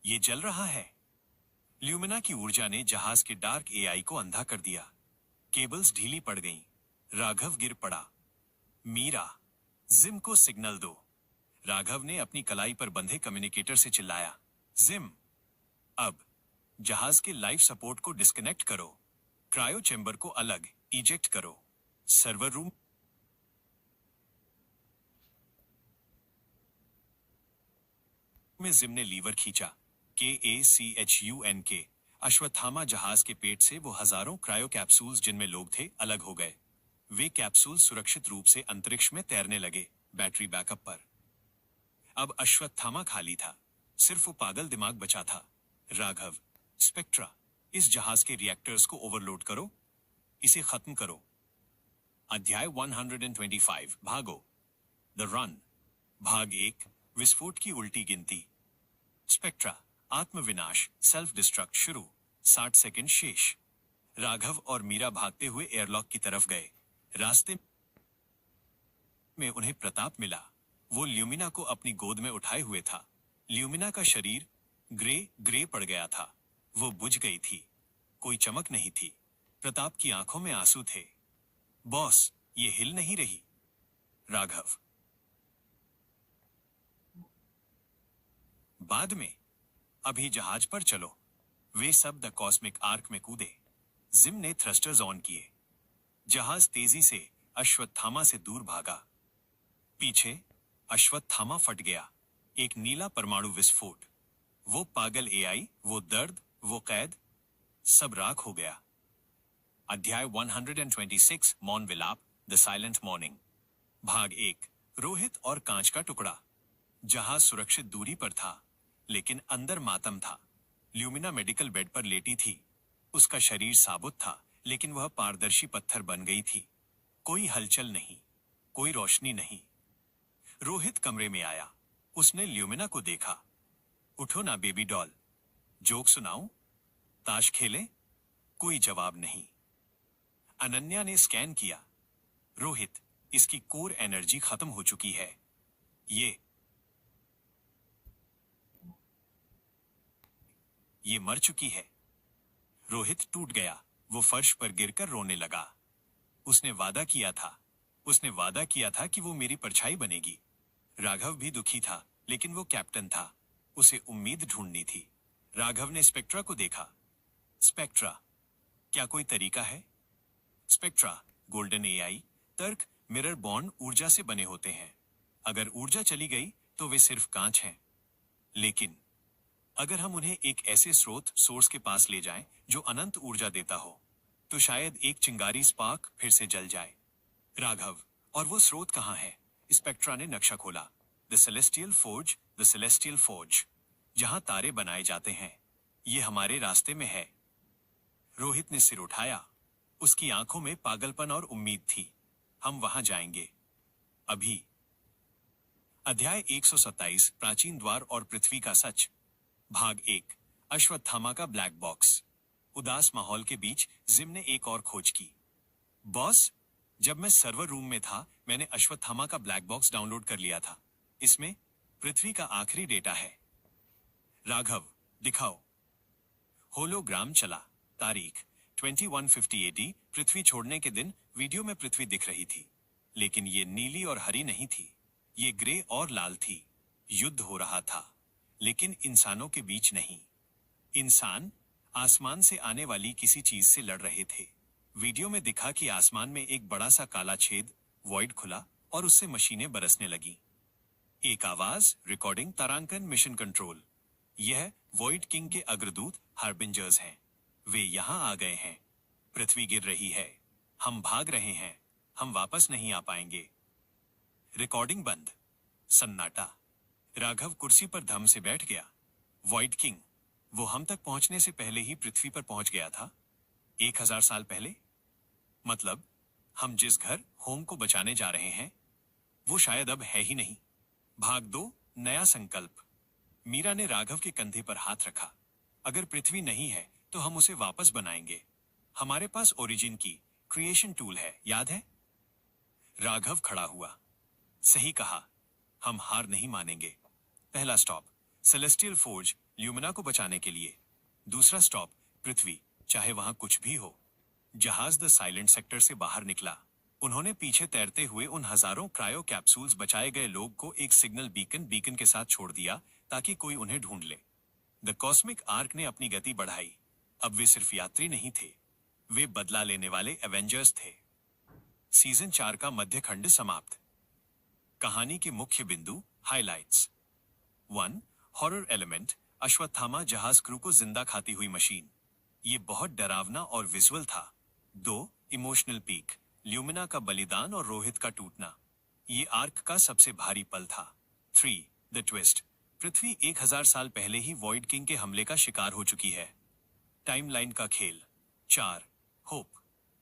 ये जल रहा है। ल्यूमिना की ऊर्जा ने जहाज के डार्क एआई को अंधा कर दिया। केबल्स ढीली पड़ गईं। राघव गिर पड़ा। मीरा, जिम को सिग्नल दो। राघव ने अपनी कलाई पर बंधे कम्युनिकेटर से चिल्लाया, जिम, अब जहाज के लाइफ सपोर्ट को डिस्कनेक्ट करो। क्रायो चेंबर को अलग इजेक्ट करो। सर्वर रूम में जिम ने लीवर खींचा। KACHUNK। अश्वत्थामा जहाज के पेट से वो हजारों क्रायो कैप्सूल्स जिनमें लोग थे अलग हो गए। वे कैप्सूल सुरक्षित रूप से अंतरिक्ष में तैरने लगे, बैटरी बैकअप पर। अब अश्वत्थामा खाली था, सिर्फ वो पागल दिमाग बचा था। राघव, स्पेक्ट्रा, इस जहाज के रिएक्टर्स को ओवरलोड करो, इसे खत्म करो। अध्याय 125, भागो, द रन। भाग 1, विस्फोट की उल्टी गिनती। स्पेक्ट्रा, आत्मविनाश, सेल्फ डिस्ट्रक्ट शुरू, 60 सेकंड शेष। राघव और मीरा भागते हुए एयरलॉक की तरफ गए। रास्ते में उन्हें प्रताप मिला। वो ल्यूमिना को अपनी गोद में उठाए हुए था। ल्यूमिना का शरीर ग्रे पड़ गया था। वो बुझ गई थी, कोई चमक नहीं थी। प्रताप की आंखों में आंसू थे। बॉस, ये हिल नहीं रही। राघव। बाद में, अभी जहाज पर चलो। वे सब द कॉस्मिक आर्क में कूदे। जिम ने थ्रस्टर्स ऑन किए। जहाज तेजी से अश्वत्थामा से दूर भागा। पीछे अश्वत्थामा फट गया। एक नीला परमाणु विस्फोट। वो पागल एआई, वो दर्द, वो कैद, सब राख हो गया। अध्याय 126 मौन विलाप, द साइलेंट मॉर्निंग। भाग 1। रोहित और कांच का टुकड़ा। जहाज सुरक्षित दूरी पर था, लेकिन अंदर मातम था। ल्यूमिना मेडिकल बेड पर लेटी थी। उसका शरीर साबुत था, लेकिन वह पारदर्शी पत्थर बन गई थी। कोई हलचल नहीं, कोई रोशनी नहीं। रोहित कमरे में आया। उसने ल्यूमिना को देखा। उठो ना बेबी डॉल, जोक सुनाऊं, ताश खेले? कोई जवाब नहीं। अनन्या ने स्कैन किया। रोहित, इसकी कोर एनर्जी खत्म हो चुकी है। ये मर चुकी है। रोहित टूट गया। वो फर्श पर गिरकर रोने लगा। उसने वादा किया था कि वो मेरी परछाई बनेगी। राघव भी दुखी था, लेकिन वो कैप्टन था। उसे उम्मीद ढूंढनी थी। राघव ने स्पेक्ट्रा को देखा। स्पेक्ट्रा, क्या कोई तरीका है? स्पेक्ट्रा, गोल्डन एआई, तर्क, मिरर बॉन्ड ऊर्जा से बने होते हैं। अगर ऊर्जा चली गई तो वे सिर्फ कांच हैं। लेकिन अगर हम उन्हें एक ऐसे सोर्स के पास ले जाएं जो अनंत ऊर्जा देता हो, तो शायद एक चिंगारी स्पार्क फिर से जल जाए। राघव, और वो स्रोत कहाँ है? स्पेक्ट्रा ने नक्शा खोला। द सेलेस्टियल फोर्ज, जहां तारे बनाए जाते हैं। ये हमारे रास्ते में है। रोहित ने सिर उठाया। उसकी आंखों में पागलपन और उम्मीद थी। हम वहां जाएंगे, अभी। अध्याय 127 प्राचीन द्वार और पृथ्वी का सच। भाग 1 अश्वत्थामा का ब्लैक बॉक्स। उदास माहौल के बीच जिम ने एक और खोज की। बॉस, जब मैं सर्वर रूम में था, मैंने अश्वत्थामा का ब्लैक बॉक्स डाउनलोड कर लिया था। इसमें पृथ्वी का आखिरी डेटा है। राघव, दिखाओ। होलोग्राम चला। तारीख 2150 AD। पृथ्वी छोड़ने के दिन वीडियो में पृथ्वी दिख रही थी, लेकिन ये नीली और हरी नहीं थी। ये ग्रे और लाल थी। युद्ध हो रहा था, लेकिन इंसानों के बीच नहीं। इंसान आसमान से आने वाली किसी चीज से लड़ रहे थे। वीडियो में दिखा कि आसमान में एक बड़ा सा काला छेद, वॉइड खुला और उससे मशीनें बरसने लगी। एक आवाज, रिकॉर्डिंग तारांकन मिशन कंट्रोल। यह वॉइड किंग के अग्रदूत हार्बिंजर्स हैं। वे यहां आ गए हैं। पृथ्वी गिर रही है। हम भाग रहे हैं। हम वापस नहीं आ पाएंगे। रिकॉर्डिंग बंद। सन्नाटा। राघव कुर्सी पर धम से बैठ गया। वॉइड किंग, वो हम तक पहुंचने से पहले ही पृथ्वी पर पहुंच गया था। 1000 साल पहले। मतलब, हम जिस घर होम को बचाने जा रहे हैं, वो शायद अब है ही नहीं। भाग 2 नया संकल्प। मीरा ने राघव के कंधे पर हाथ रखा। अगर पृथ्वी नहीं है तो हम उसे वापस बनाएंगे। हमारे पास ओरिजिन की क्रिएशन टूल है, याद है? राघव खड़ा हुआ। सही कहा, हम हार नहीं मानेंगे। पहला स्टॉप सेलेस्टियल फोर्ज, ल्यूमिना को बचाने के लिए। दूसरा स्टॉप पृथ्वी, चाहे वहां कुछ भी हो। जहाज द साइलेंट सेक्टर से बाहर निकला। उन्होंने पीछे तैरते हुए उन हजारों क्रायो कैप्सूल्स बचाए गए लोग को एक सिग्नल बीकन के साथ छोड़ दिया, ताकि कोई उन्हें ढूंढ ले। द कॉस्मिक आर्क ने अपनी गति बढ़ाई। अब वे सिर्फ यात्री नहीं थे, वे बदला लेने वाले एवेंजर्स थे। सीजन 4 का मध्य खंड समाप्त। कहानी के मुख्य बिंदु, हाइलाइट्स। 1 हॉरर एलिमेंट, अश्वत्थामा जहाज क्रू को जिंदा खाती हुई मशीन। ये बहुत डरावना और विजुअल था। 2 इमोशनल पीक, ल्यूमिना का बलिदान और रोहित का टूटना। ये आर्क का सबसे भारी पल था। 3 द ट्विस्ट, पृथ्वी 1000 साल पहले ही वॉइड किंग के हमले का शिकार हो चुकी है। टाइमलाइन का खेल। 4 होप,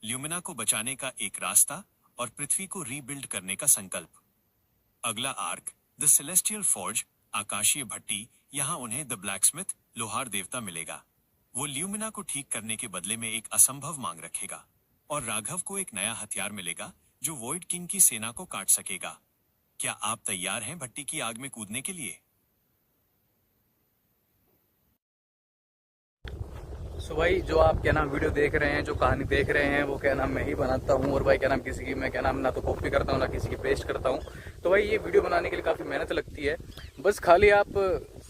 ल्यूमिना को बचाने का एक रास्ता और पृथ्वी को रीबिल्ड करने का संकल्प। अगला आर्क द सेलेस्टियल फोर्ज, आकाशीय भट्टी। यहां उन्हें द ब्लैकस्मिथ, लोहार देवता मिलेगा। वो ल्यूमिना को ठीक करने के बदले में एक असंभव मांग रखेगा, और राघव को एक नया हथियार मिलेगा जो वॉइड किंग की सेना को काट सकेगा। क्या आप तैयार हैं भट्टी की आग में कूदने के लिए? सो भाई जो आप क्या नाम वीडियो देख रहे हैं, जो कहानी देख रहे हैं, वो क्या नाम मैं ही बनाता हूँ। और भाई क्या नाम किसी की मैं क्या नाम ना तो कॉपी करता हूँ ना किसी की पेस्ट करता हूँ। तो भाई ये वीडियो बनाने के लिए काफ़ी मेहनत लगती है। बस खाली आप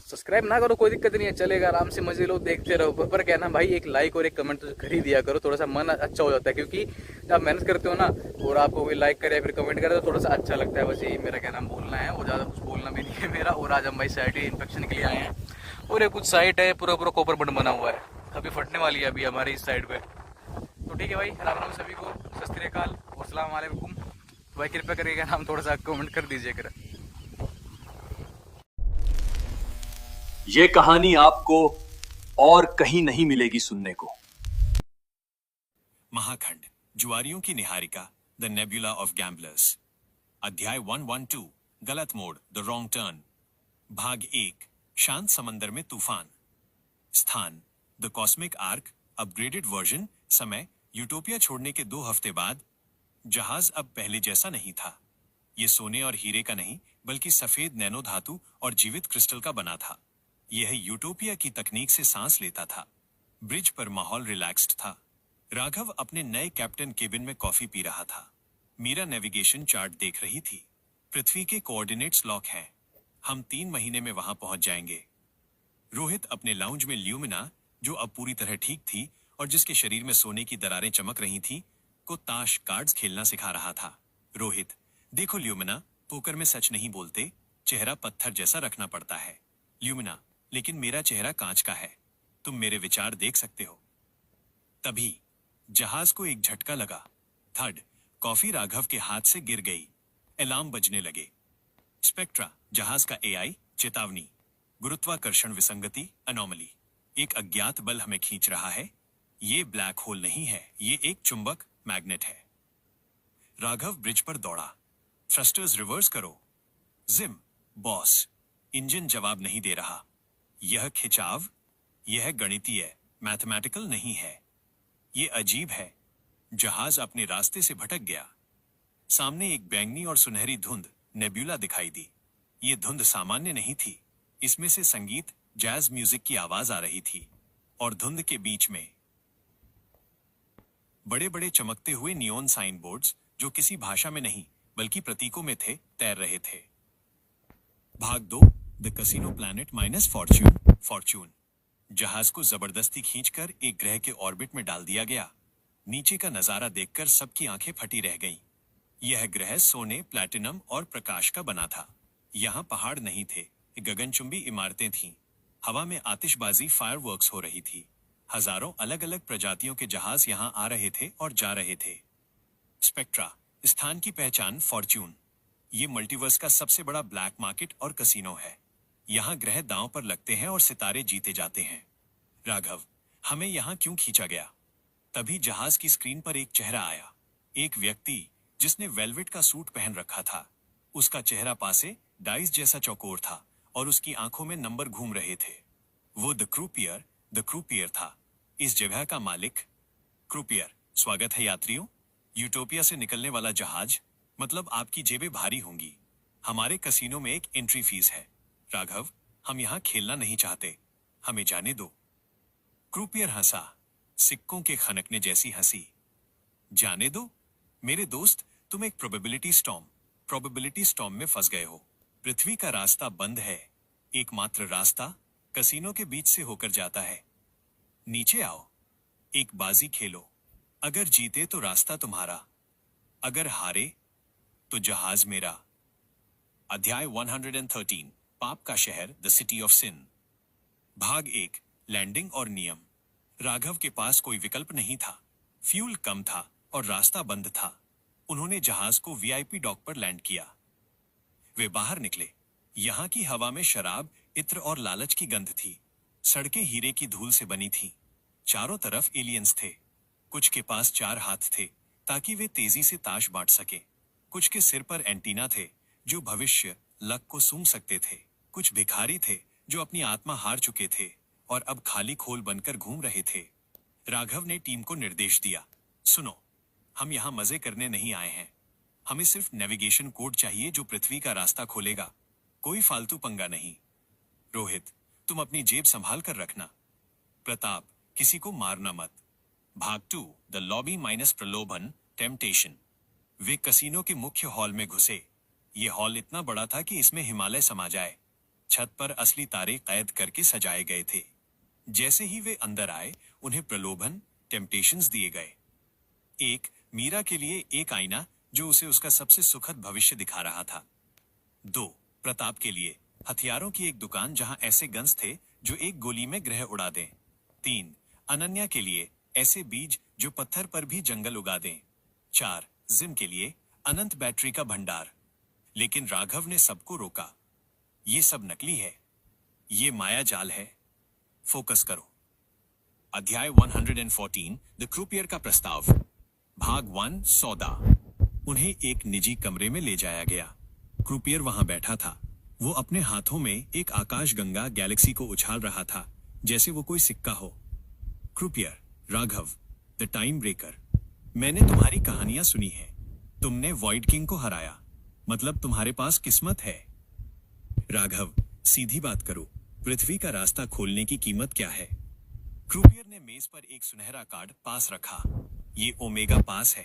सब्सक्राइब ना करो कोई दिक्कत नहीं है, चलेगा, आराम से मजे लो, देखते रहो। पर क्या ना भाई एक लाइक और एक कमेंट तो कर ही दिया करो, थोड़ा सा मन अच्छा हो जाता है। क्योंकि जब आप मेहनत करते हो ना और आपको कोई लाइक करे या फिर कमेंट करे तो थोड़ा सा अच्छा लगता है। बस यही मेरा क्या नाम बोलना है, और ज़्यादा कुछ बोलना भी नहीं है मेरा। और आज हम भाई साइड इन्फेक्शन के लिए आए हैं, और ये कुछ साइट है पूरा पूरा कॉपर बटन बना हुआ है, अभी फटने वाली है अभी हमारी इस साइड पे। तो ठीक है भाई, राम राम सभी को, सत श्री अकाल और सलाम वालेकुम। तो भाई कृपया करिएगा नाम थोड़ा सा कमेंट कर दीजिए कर। ये कहानी आपको और कहीं नहीं मिलेगी सुनने को। महाखंड, जुआरियों की Niharika, the nebula of gamblers. अध्याय 112, गलत मोड़, द रॉन्ग टर्न। भाग 1, शांत समंदर में तूफान। स्थान, the cosmic arc, upgraded version. समय, यूटोपिया छोड़ने के 2 हफ्ते बाद। जहाज अब पहले जैसा नहीं था। ये सोने और हीरे का नहीं, बल्कि सफेद नैनो धातु और जीवित क्रिस्टल का बना था। यह यूटोपिया की तकनीक से सांस लेता था। ब्रिज पर माहौल रिलैक्स्ड था। राघव अपने नए कैप्टन केबिन में कॉफी पी रहा था। मीरा नेविगेशन चार्ट देख रही थी। पृथ्वी के कोऑर्डिनेट्स लॉक हैं। हम 3 महीने में वहां पहुंच जाएंगे। रोहित अपने लाउंज में ल्यूमिना, जो अब पूरी तरह ठीक थी और जिसके शरीर में सोने की दरारें चमक रही थीं, को ताश कार्ड्स खेलना सिखा रहा था। रोहित, देखो ल्यूमिना, पोकर में सच नहीं बोलते, चेहरा पत्थर जैसा रखना पड़ता है। ल्यूमिना, लेकिन मेरा चेहरा कांच का है, तुम मेरे विचार देख सकते हो। तभी जहाज को एक झटका लगा। थर्ड, कॉफी राघव के हाथ से गिर गई। अलार्म बजने लगे। स्पेक्ट्रा, जहाज का एआई, चेतावनी, गुरुत्वाकर्षण विसंगति, अनोमली। एक अज्ञात बल हमें खींच रहा है। ये ब्लैक होल नहीं है, ये एक चुंबक, मैग्नेट है। राघव ब्रिज पर दौड़ा। थ्रस्टर्स रिवर्स करो। Gym, boss. इंजन जवाब नहीं दे रहा। यह खिंचाव, यह गणितीय, मैथमेटिकल नहीं है। ये अजीब है। जहाज अपने रास्ते से भटक गया। सामने एक बैंगनी और सुनहरी धुंध, नेब्यूला दिखाई दी। ये धुंध सामान्य नहीं थी। इसमें से संगीत, जैज म्यूजिक की आवाज आ रही थी। और धुंध के बीच में बड़े बड़े चमकते हुए नियोन साइन बोर्ड्स, जो किसी भाषा में नहीं बल्कि प्रतीकों में थे, तैर रहे थे। भाग 2, the casino planet minus Fortune. Fortune. जहाज को जबरदस्ती खींचकर एक ग्रह के ऑर्बिट में डाल दिया गया। नीचे का नजारा देखकर सबकी आंखें फटी रह गईं। यह ग्रह सोने, प्लैटिनम और प्रकाश का बना था। यहाँ पहाड़ नहीं थे, गगनचुंबी इमारतें थीं। हवा में आतिशबाजी, फायरवर्क्स हो रही थी। हजारों अलग अलग प्रजातियों के जहाज यहाँ आ रहे थे और जा रहे थे। स्पेक्ट्रा, स्थान की पहचान, फॉर्च्यून। ये मल्टीवर्स का सबसे बड़ा ब्लैक मार्केट और कसिनो है। यहाँ ग्रह दांव पर लगते हैं और सितारे जीते जाते हैं। राघव, हमें यहाँ क्यों खींचा गया? तभी जहाज की स्क्रीन पर एक चेहरा आया। एक व्यक्ति जिसने वेलवेट का सूट पहन रखा था। उसका चेहरा पासे डाइस जैसा चौकोर था और उसकी आंखों में नंबर घूम रहे थे। वो द क्रूपियर था, इस जगह का मालिक। क्रूपियर, स्वागत है यात्रियों। यूटोपिया से निकलने वाला जहाज, मतलब आपकी जेबें भारी होंगी। हमारे कसिनो में एक एंट्री फीस है। राघव, हम यहाँ खेलना नहीं चाहते, हमें जाने दो। क्रूपियर हंसा, सिक्कों के खनकने जैसी हंसी। जाने दो मेरे दोस्त, तुम एक प्रोबेबिलिटी स्टॉर्म में फंस गए हो। पृथ्वी का रास्ता बंद है। एकमात्र रास्ता कसिनो के बीच से होकर जाता है। नीचे आओ, एक बाजी खेलो। अगर जीते तो रास्ता तुम्हारा, अगर हारे तो जहाज मेरा। अध्याय 113, पाप का शहर, द सिटी ऑफ सिन। भाग 1, लैंडिंग और नियम। राघव के पास कोई विकल्प नहीं था। फ्यूल कम था और रास्ता बंद था। उन्होंने जहाज को वीआईपी डॉक पर लैंड किया। वे बाहर निकले। यहाँ की हवा में शराब, इत्र और लालच की गंध थी। सड़कें हीरे की धूल से बनी थीं। चारों तरफ एलियंस थे। कुछ के पास 4 हाथ थे ताकि वे तेजी से ताश बांट सके। कुछ के सिर पर एंटीना थे जो भविष्य, लक को सूंघ सकते थे। कुछ भिखारी थे जो अपनी आत्मा हार चुके थे और अब खाली खोल बनकर घूम रहे थे। राघव ने टीम को निर्देश दिया, सुनो, हम यहाँ मजे करने नहीं आए हैं। हमें सिर्फ नेविगेशन कोड चाहिए जो पृथ्वी का रास्ता खोलेगा। कोई फालतू पंगा नहीं। रोहित, तुम अपनी जेब संभाल कर रखना। प्रताप, किसी को मारना मत। भाग 2, द लॉबी माइनस प्रलोभन, टेम्पटेशन। वे कसीनो के मुख्य हॉल में घुसे। ये हॉल इतना बड़ा था कि इसमें हिमालय समा जाए। छत पर असली तारे कैद करके सजाए गए थे। जैसे ही वे अंदर आए, उन्हें प्रलोभन, टेम्पटेशंस दिए गए। एक, मीरा के लिए एक आईना जो उसे उसका सबसे सुखद भविष्य दिखा रहा था। 2, प्रताप के लिए हथियारों की एक दुकान जहां ऐसे गन्स थे जो एक गोली में ग्रह उड़ा दें। 3, अनन्या के लिए ऐसे बीज जो पत्थर पर भी जंगल उगा दें। 4, जिम के लिए अनंत बैटरी का भंडार। लेकिन राघव ने सबको रोका। ये सब नकली है, ये माया जाल है। फोकस करो। अध्याय 114, द क्रूपियर का प्रस्ताव। भाग 1, सौदा। उन्हें एक निजी कमरे में ले जाया गया। क्रूपियर वहां बैठा था। वो अपने हाथों में एक आकाशगंगा गैलेक्सी को उछाल रहा था, जैसे वो कोई सिक्का हो। क्रूपियर, राघव, द टाइम ब्रेकर। मैंने तुम्हारी कहानियां सुनी है। तुमने वॉइड किंग को हराया, मतलब तुम्हारे पास किस्मत है। राघव, सीधी बात करो, पृथ्वी का रास्ता खोलने की कीमत क्या है? क्रूपियर ने मेज पर एक सुनहरा कार्ड पास रखा। ये ओमेगा पास है।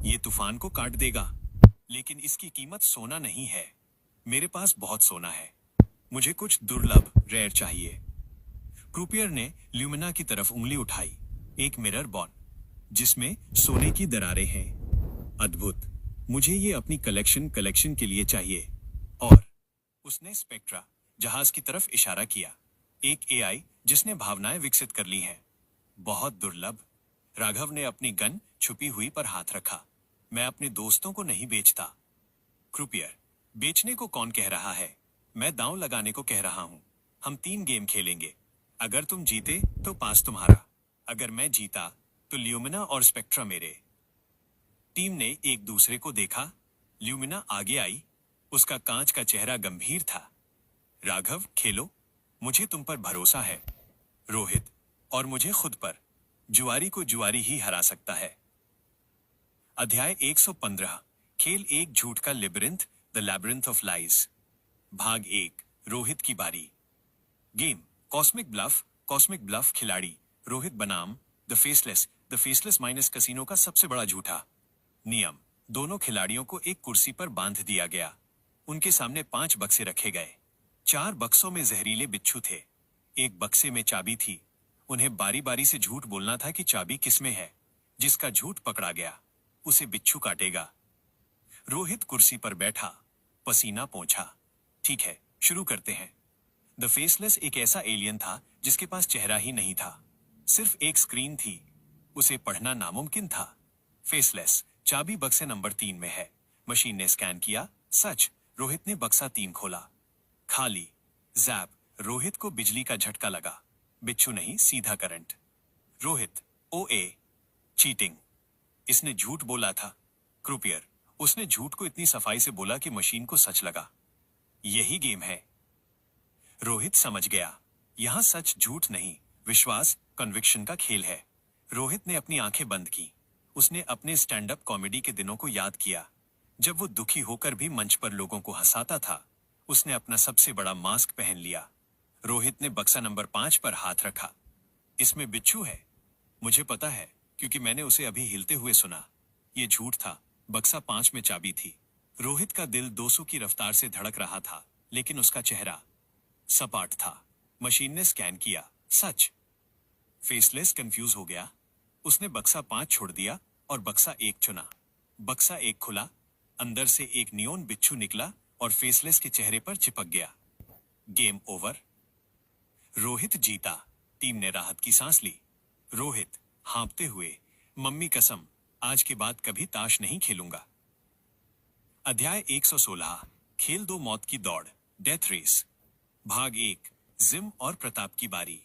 ये तूफान को काट देगा, लेकिन इसकी कीमत सोना नहीं है। मेरे पास बहुत सोना है। मुझे कुछ दुर्लभ, रेयर चाहिए। क्रूपियर ने ल्यूमिना की तरफ उंगली उठाई। एक मिरर बॉन जिसमें सोने की दरारें हैं। अद्भुत। मुझे ये अपनी कलेक्शन के लिए चाहिए। और उसने स्पेक्ट्रा जहाज की तरफ इशारा किया। एक एआई जिसने भावनाएं विकसित कर ली हैं। बहुत दुर्लभ। राघव ने अपनी गन छुपी हुई पर हाथ रखा। मैं अपने दोस्तों को नहीं बेचता। क्रूपियर, बेचने को कौन कह रहा है? मैं दांव लगाने को कह रहा हूं। हम 3 गेम खेलेंगे। अगर तुम जीते तो पास तुम्हारा, अगर मैं जीता तो ल्यूमिना और स्पेक्ट्रा मेरे। टीम ने एक दूसरे को देखा। ल्यूमिना आगे आई। उसका कांच का चेहरा गंभीर था। राघव, खेलो, मुझे तुम पर भरोसा है। रोहित, और मुझे खुद पर। जुआरी को जुआरी ही हरा सकता है। अध्याय 115, खेल एक झूठ का लिबरिंथ, द लैबिरिंथ ऑफ लाइज। भाग 1, रोहित की बारी। गेम, कॉस्मिक ब्लफ खिलाड़ी रोहित बनाम द फेसलेस माइनस कसीनो का सबसे बड़ा झूठा। नियम, दोनों खिलाड़ियों को एक कुर्सी पर बांध दिया गया। उनके सामने 5 बक्से रखे गए। 4 बक्सों में जहरीले बिच्छू थे। एक बक्से में चाबी थी। उन्हें बारी बारी से झूठ बोलना था कि चाबी किसमें है। जिसका झूठ पकड़ा गया उसे बिच्छू काटेगा। रोहित कुर्सी पर बैठा, पसीना पोंछा। ठीक है, शुरू करते हैं। द फेसलेस एक ऐसा एलियन था जिसके पास चेहरा ही नहीं था, सिर्फ एक स्क्रीन थी। उसे पढ़ना नामुमकिन था। फेसलेस, चाबी बक्से नंबर 3 में है। मशीन ने स्कैन किया, सच। रोहित ने बक्सा 3 खोला। खाली। जैप, रोहित को बिजली का झटका लगा। बिच्छू नहीं, सीधा करंट। रोहित, ओए, चीटिंग। इसने झूठ बोला था। क्रूपियर, उसने झूठ को इतनी सफाई से बोला कि मशीन को सच लगा। यही गेम है। रोहित समझ गया, यहां सच झूठ नहीं, विश्वास, कन्विक्शन का खेल है। रोहित ने अपनी आंखें बंद की। उसने अपने स्टैंड अप कॉमेडी के दिनों को याद किया, जब वो दुखी होकर भी मंच पर लोगों को हंसाता था। उसने अपना सबसे बड़ा मास्क पहन लिया। रोहित ने बक्सा नंबर 5 पर हाथ रखा। इसमें बिच्छू है। मुझे पता है, क्योंकि मैंने उसे अभी हिलते हुए सुना। ये झूठ था। बक्सा 5 में चाबी थी। रोहित का दिल 200 की रफ्तार से धड़क रहा था, लेकिन उसका चेहरा सपाट था। मशीन ने स्कैन किया, सच। फेसलेस कंफ्यूज हो गया। उसने बक्सा 5 छोड़ दिया और बक्सा 1 चुना। बक्सा 1 खुला। अंदर से एक नियोन बिच्छू निकला और फेसलेस के चेहरे पर चिपक गया। Game over. रोहित जीता। टीम ने राहत की सांस ली। रोहित, हाँपते हुए, मम्मी कसम, आज के बाद कभी ताश नहीं खेलूंगा। अध्याय 116, खेल दो मौत की दौड़, डेथ रेस। भाग 1, जिम और प्रताप की बारी।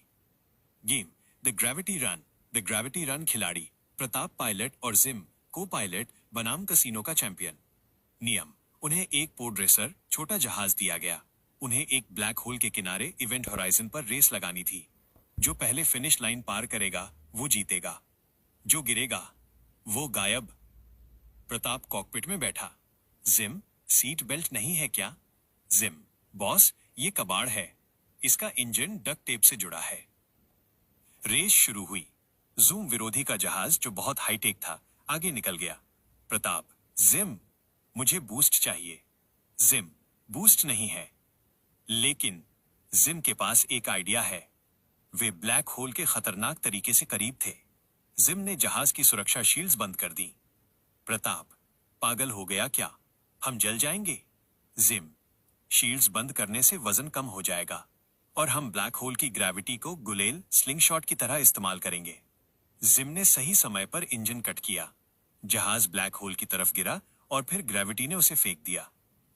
गेम, द ग्रेविटी रन खिलाड़ी प्रताप पायलट और जिम को पायलट बनाम कसीनो का चैंपियन। नियम, उन्हें एक पोड रेसर छोटा जहाज दिया गया। उन्हें एक ब्लैक होल के किनारे इवेंट होराइजन पर रेस लगानी थी। जो पहले फिनिश लाइन पार करेगा वो जीतेगा, जो गिरेगा वो गायब। प्रताप कॉकपिट में बैठा। जिम, सीट बेल्ट नहीं है क्या? जिम, बॉस, ये कबाड़ है। इसका इंजन डक्ट टेप से जुड़ा है। रेस शुरू हुई। जूम विरोधी का जहाज जो बहुत हाईटेक था आगे निकल गया। प्रताप, जिम, मुझे बूस्ट चाहिए। जिम, बूस्ट नहीं है। लेकिन जिम के पास एक आइडिया है। वे ब्लैक होल के खतरनाक तरीके से करीब थे। जिम ने जहाज की सुरक्षा शील्ड्स बंद कर दी। प्रताप, पागल हो गया क्या? हम जल जाएंगे। जिम, शील्ड्स बंद करने से वजन कम हो जाएगा और हम ब्लैक होल की ग्रेविटी को गुलेल स्लिंगशॉट की तरह इस्तेमाल करेंगे। जिम ने सही समय पर इंजन कट किया। जहाज ब्लैक होल की तरफ गिरा और फिर ग्रेविटी ने उसे फेंक दिया।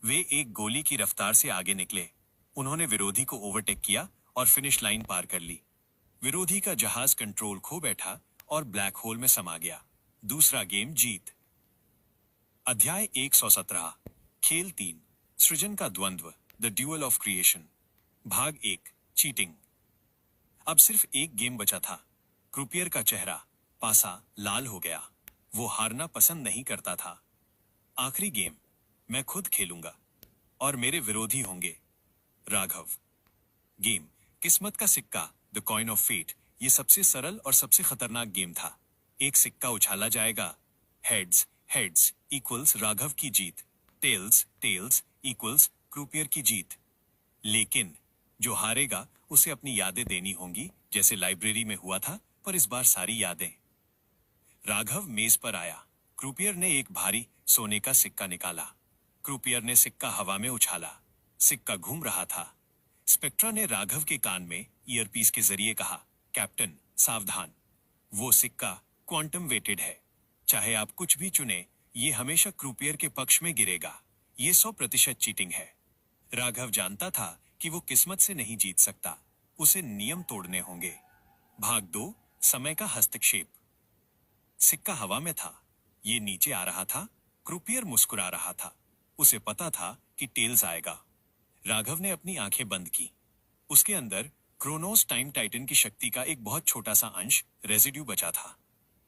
वे एक गोली की रफ्तार से आगे निकले। उन्होंने विरोधी को ओवरटेक किया और फिनिश लाइन पार कर ली। विरोधी का जहाज कंट्रोल खो बैठा और ब्लैक होल में समा गया। दूसरा गेम जीत। अध्याय 117, खेल 3, सृजन का द्वंद्व, द ड्यूअल ऑफ क्रिएशन। भाग 1, चीटिंग। अब सिर्फ एक गेम बचा था। क्रूपियर का चेहरा पासा लाल हो गया। वो हारना पसंद नहीं करता था। आखिरी गेम मैं खुद खेलूंगा और मेरे विरोधी होंगे। राघव। गेम किस्मत का सिक्का, द कॉइन ऑफ फेट। ये सबसे सरल और सबसे खतरनाक गेम था। एक सिक्का उछाला जाएगा। हेड्स हेड्स इक्वल्स राघव की जीत। टेल्स टेल्स इक्वल्स क्रूपियर की जीत। लेकिन जो हारेगा उसे अपनी यादें देनी होंगी, जैसे लाइब्रेरी में हुआ था, पर इस बार सारी यादें। राघव मेज पर आया। क्रूपियर ने एक भारी सोने का सिक्का निकाला। क्रूपियर ने सिक्का हवा में उछाला। सिक्का घूम रहा था। स्पेक्ट्रा ने राघव के कान में ईयरपीस के जरिए कहा, कैप्टन सावधान, वो सिक्का क्वांटम वेटेड है। चाहे आप कुछ भी चुने, ये हमेशा क्रूपियर के पक्ष में गिरेगा। ये 100% चीटिंग है। राघव जानता था कि वो किस्मत से नहीं जीत सकता। उसे नियम तोड़ने होंगे। भाग 2, समय का हस्तक्षेप। सिक्का हवा में था। ये नीचे आ रहा था। क्रूपियर मुस्कुरा रहा था। उसे पता था कि टेल्स आएगा। राघव ने अपनी आंखें बंद की। उसके अंदर क्रोनोस टाइम टाइटन की शक्ति का एक बहुत छोटा सा अंश रेजिड्यू बचा था।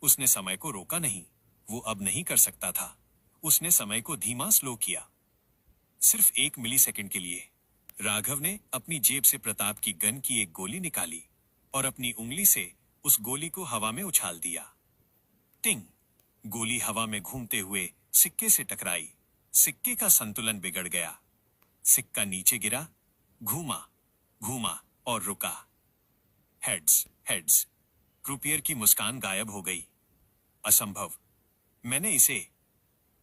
उसने समय को रोका नहीं। वो अब नहीं कर सकता था। उसने समय को धीमा स्लो किया। सिर्फ 1 मिलीसेकंड के लिए। राघव ने अपनी जेब से प्रताप की गन की एक गोली निकाली और अपनी उंगली से उस गोली को हवा में उछाल दिया। टिंग! गोली हवा में घूमते हुए सिक्के से टकराई। सिक्के का संतुलन बिगड़ गया। सिक्का नीचे गिरा, घूमा घूमा और रुका। Heads heads. क्रूपियर की मुस्कान गायब हो गई। असंभव, मैंने इसे,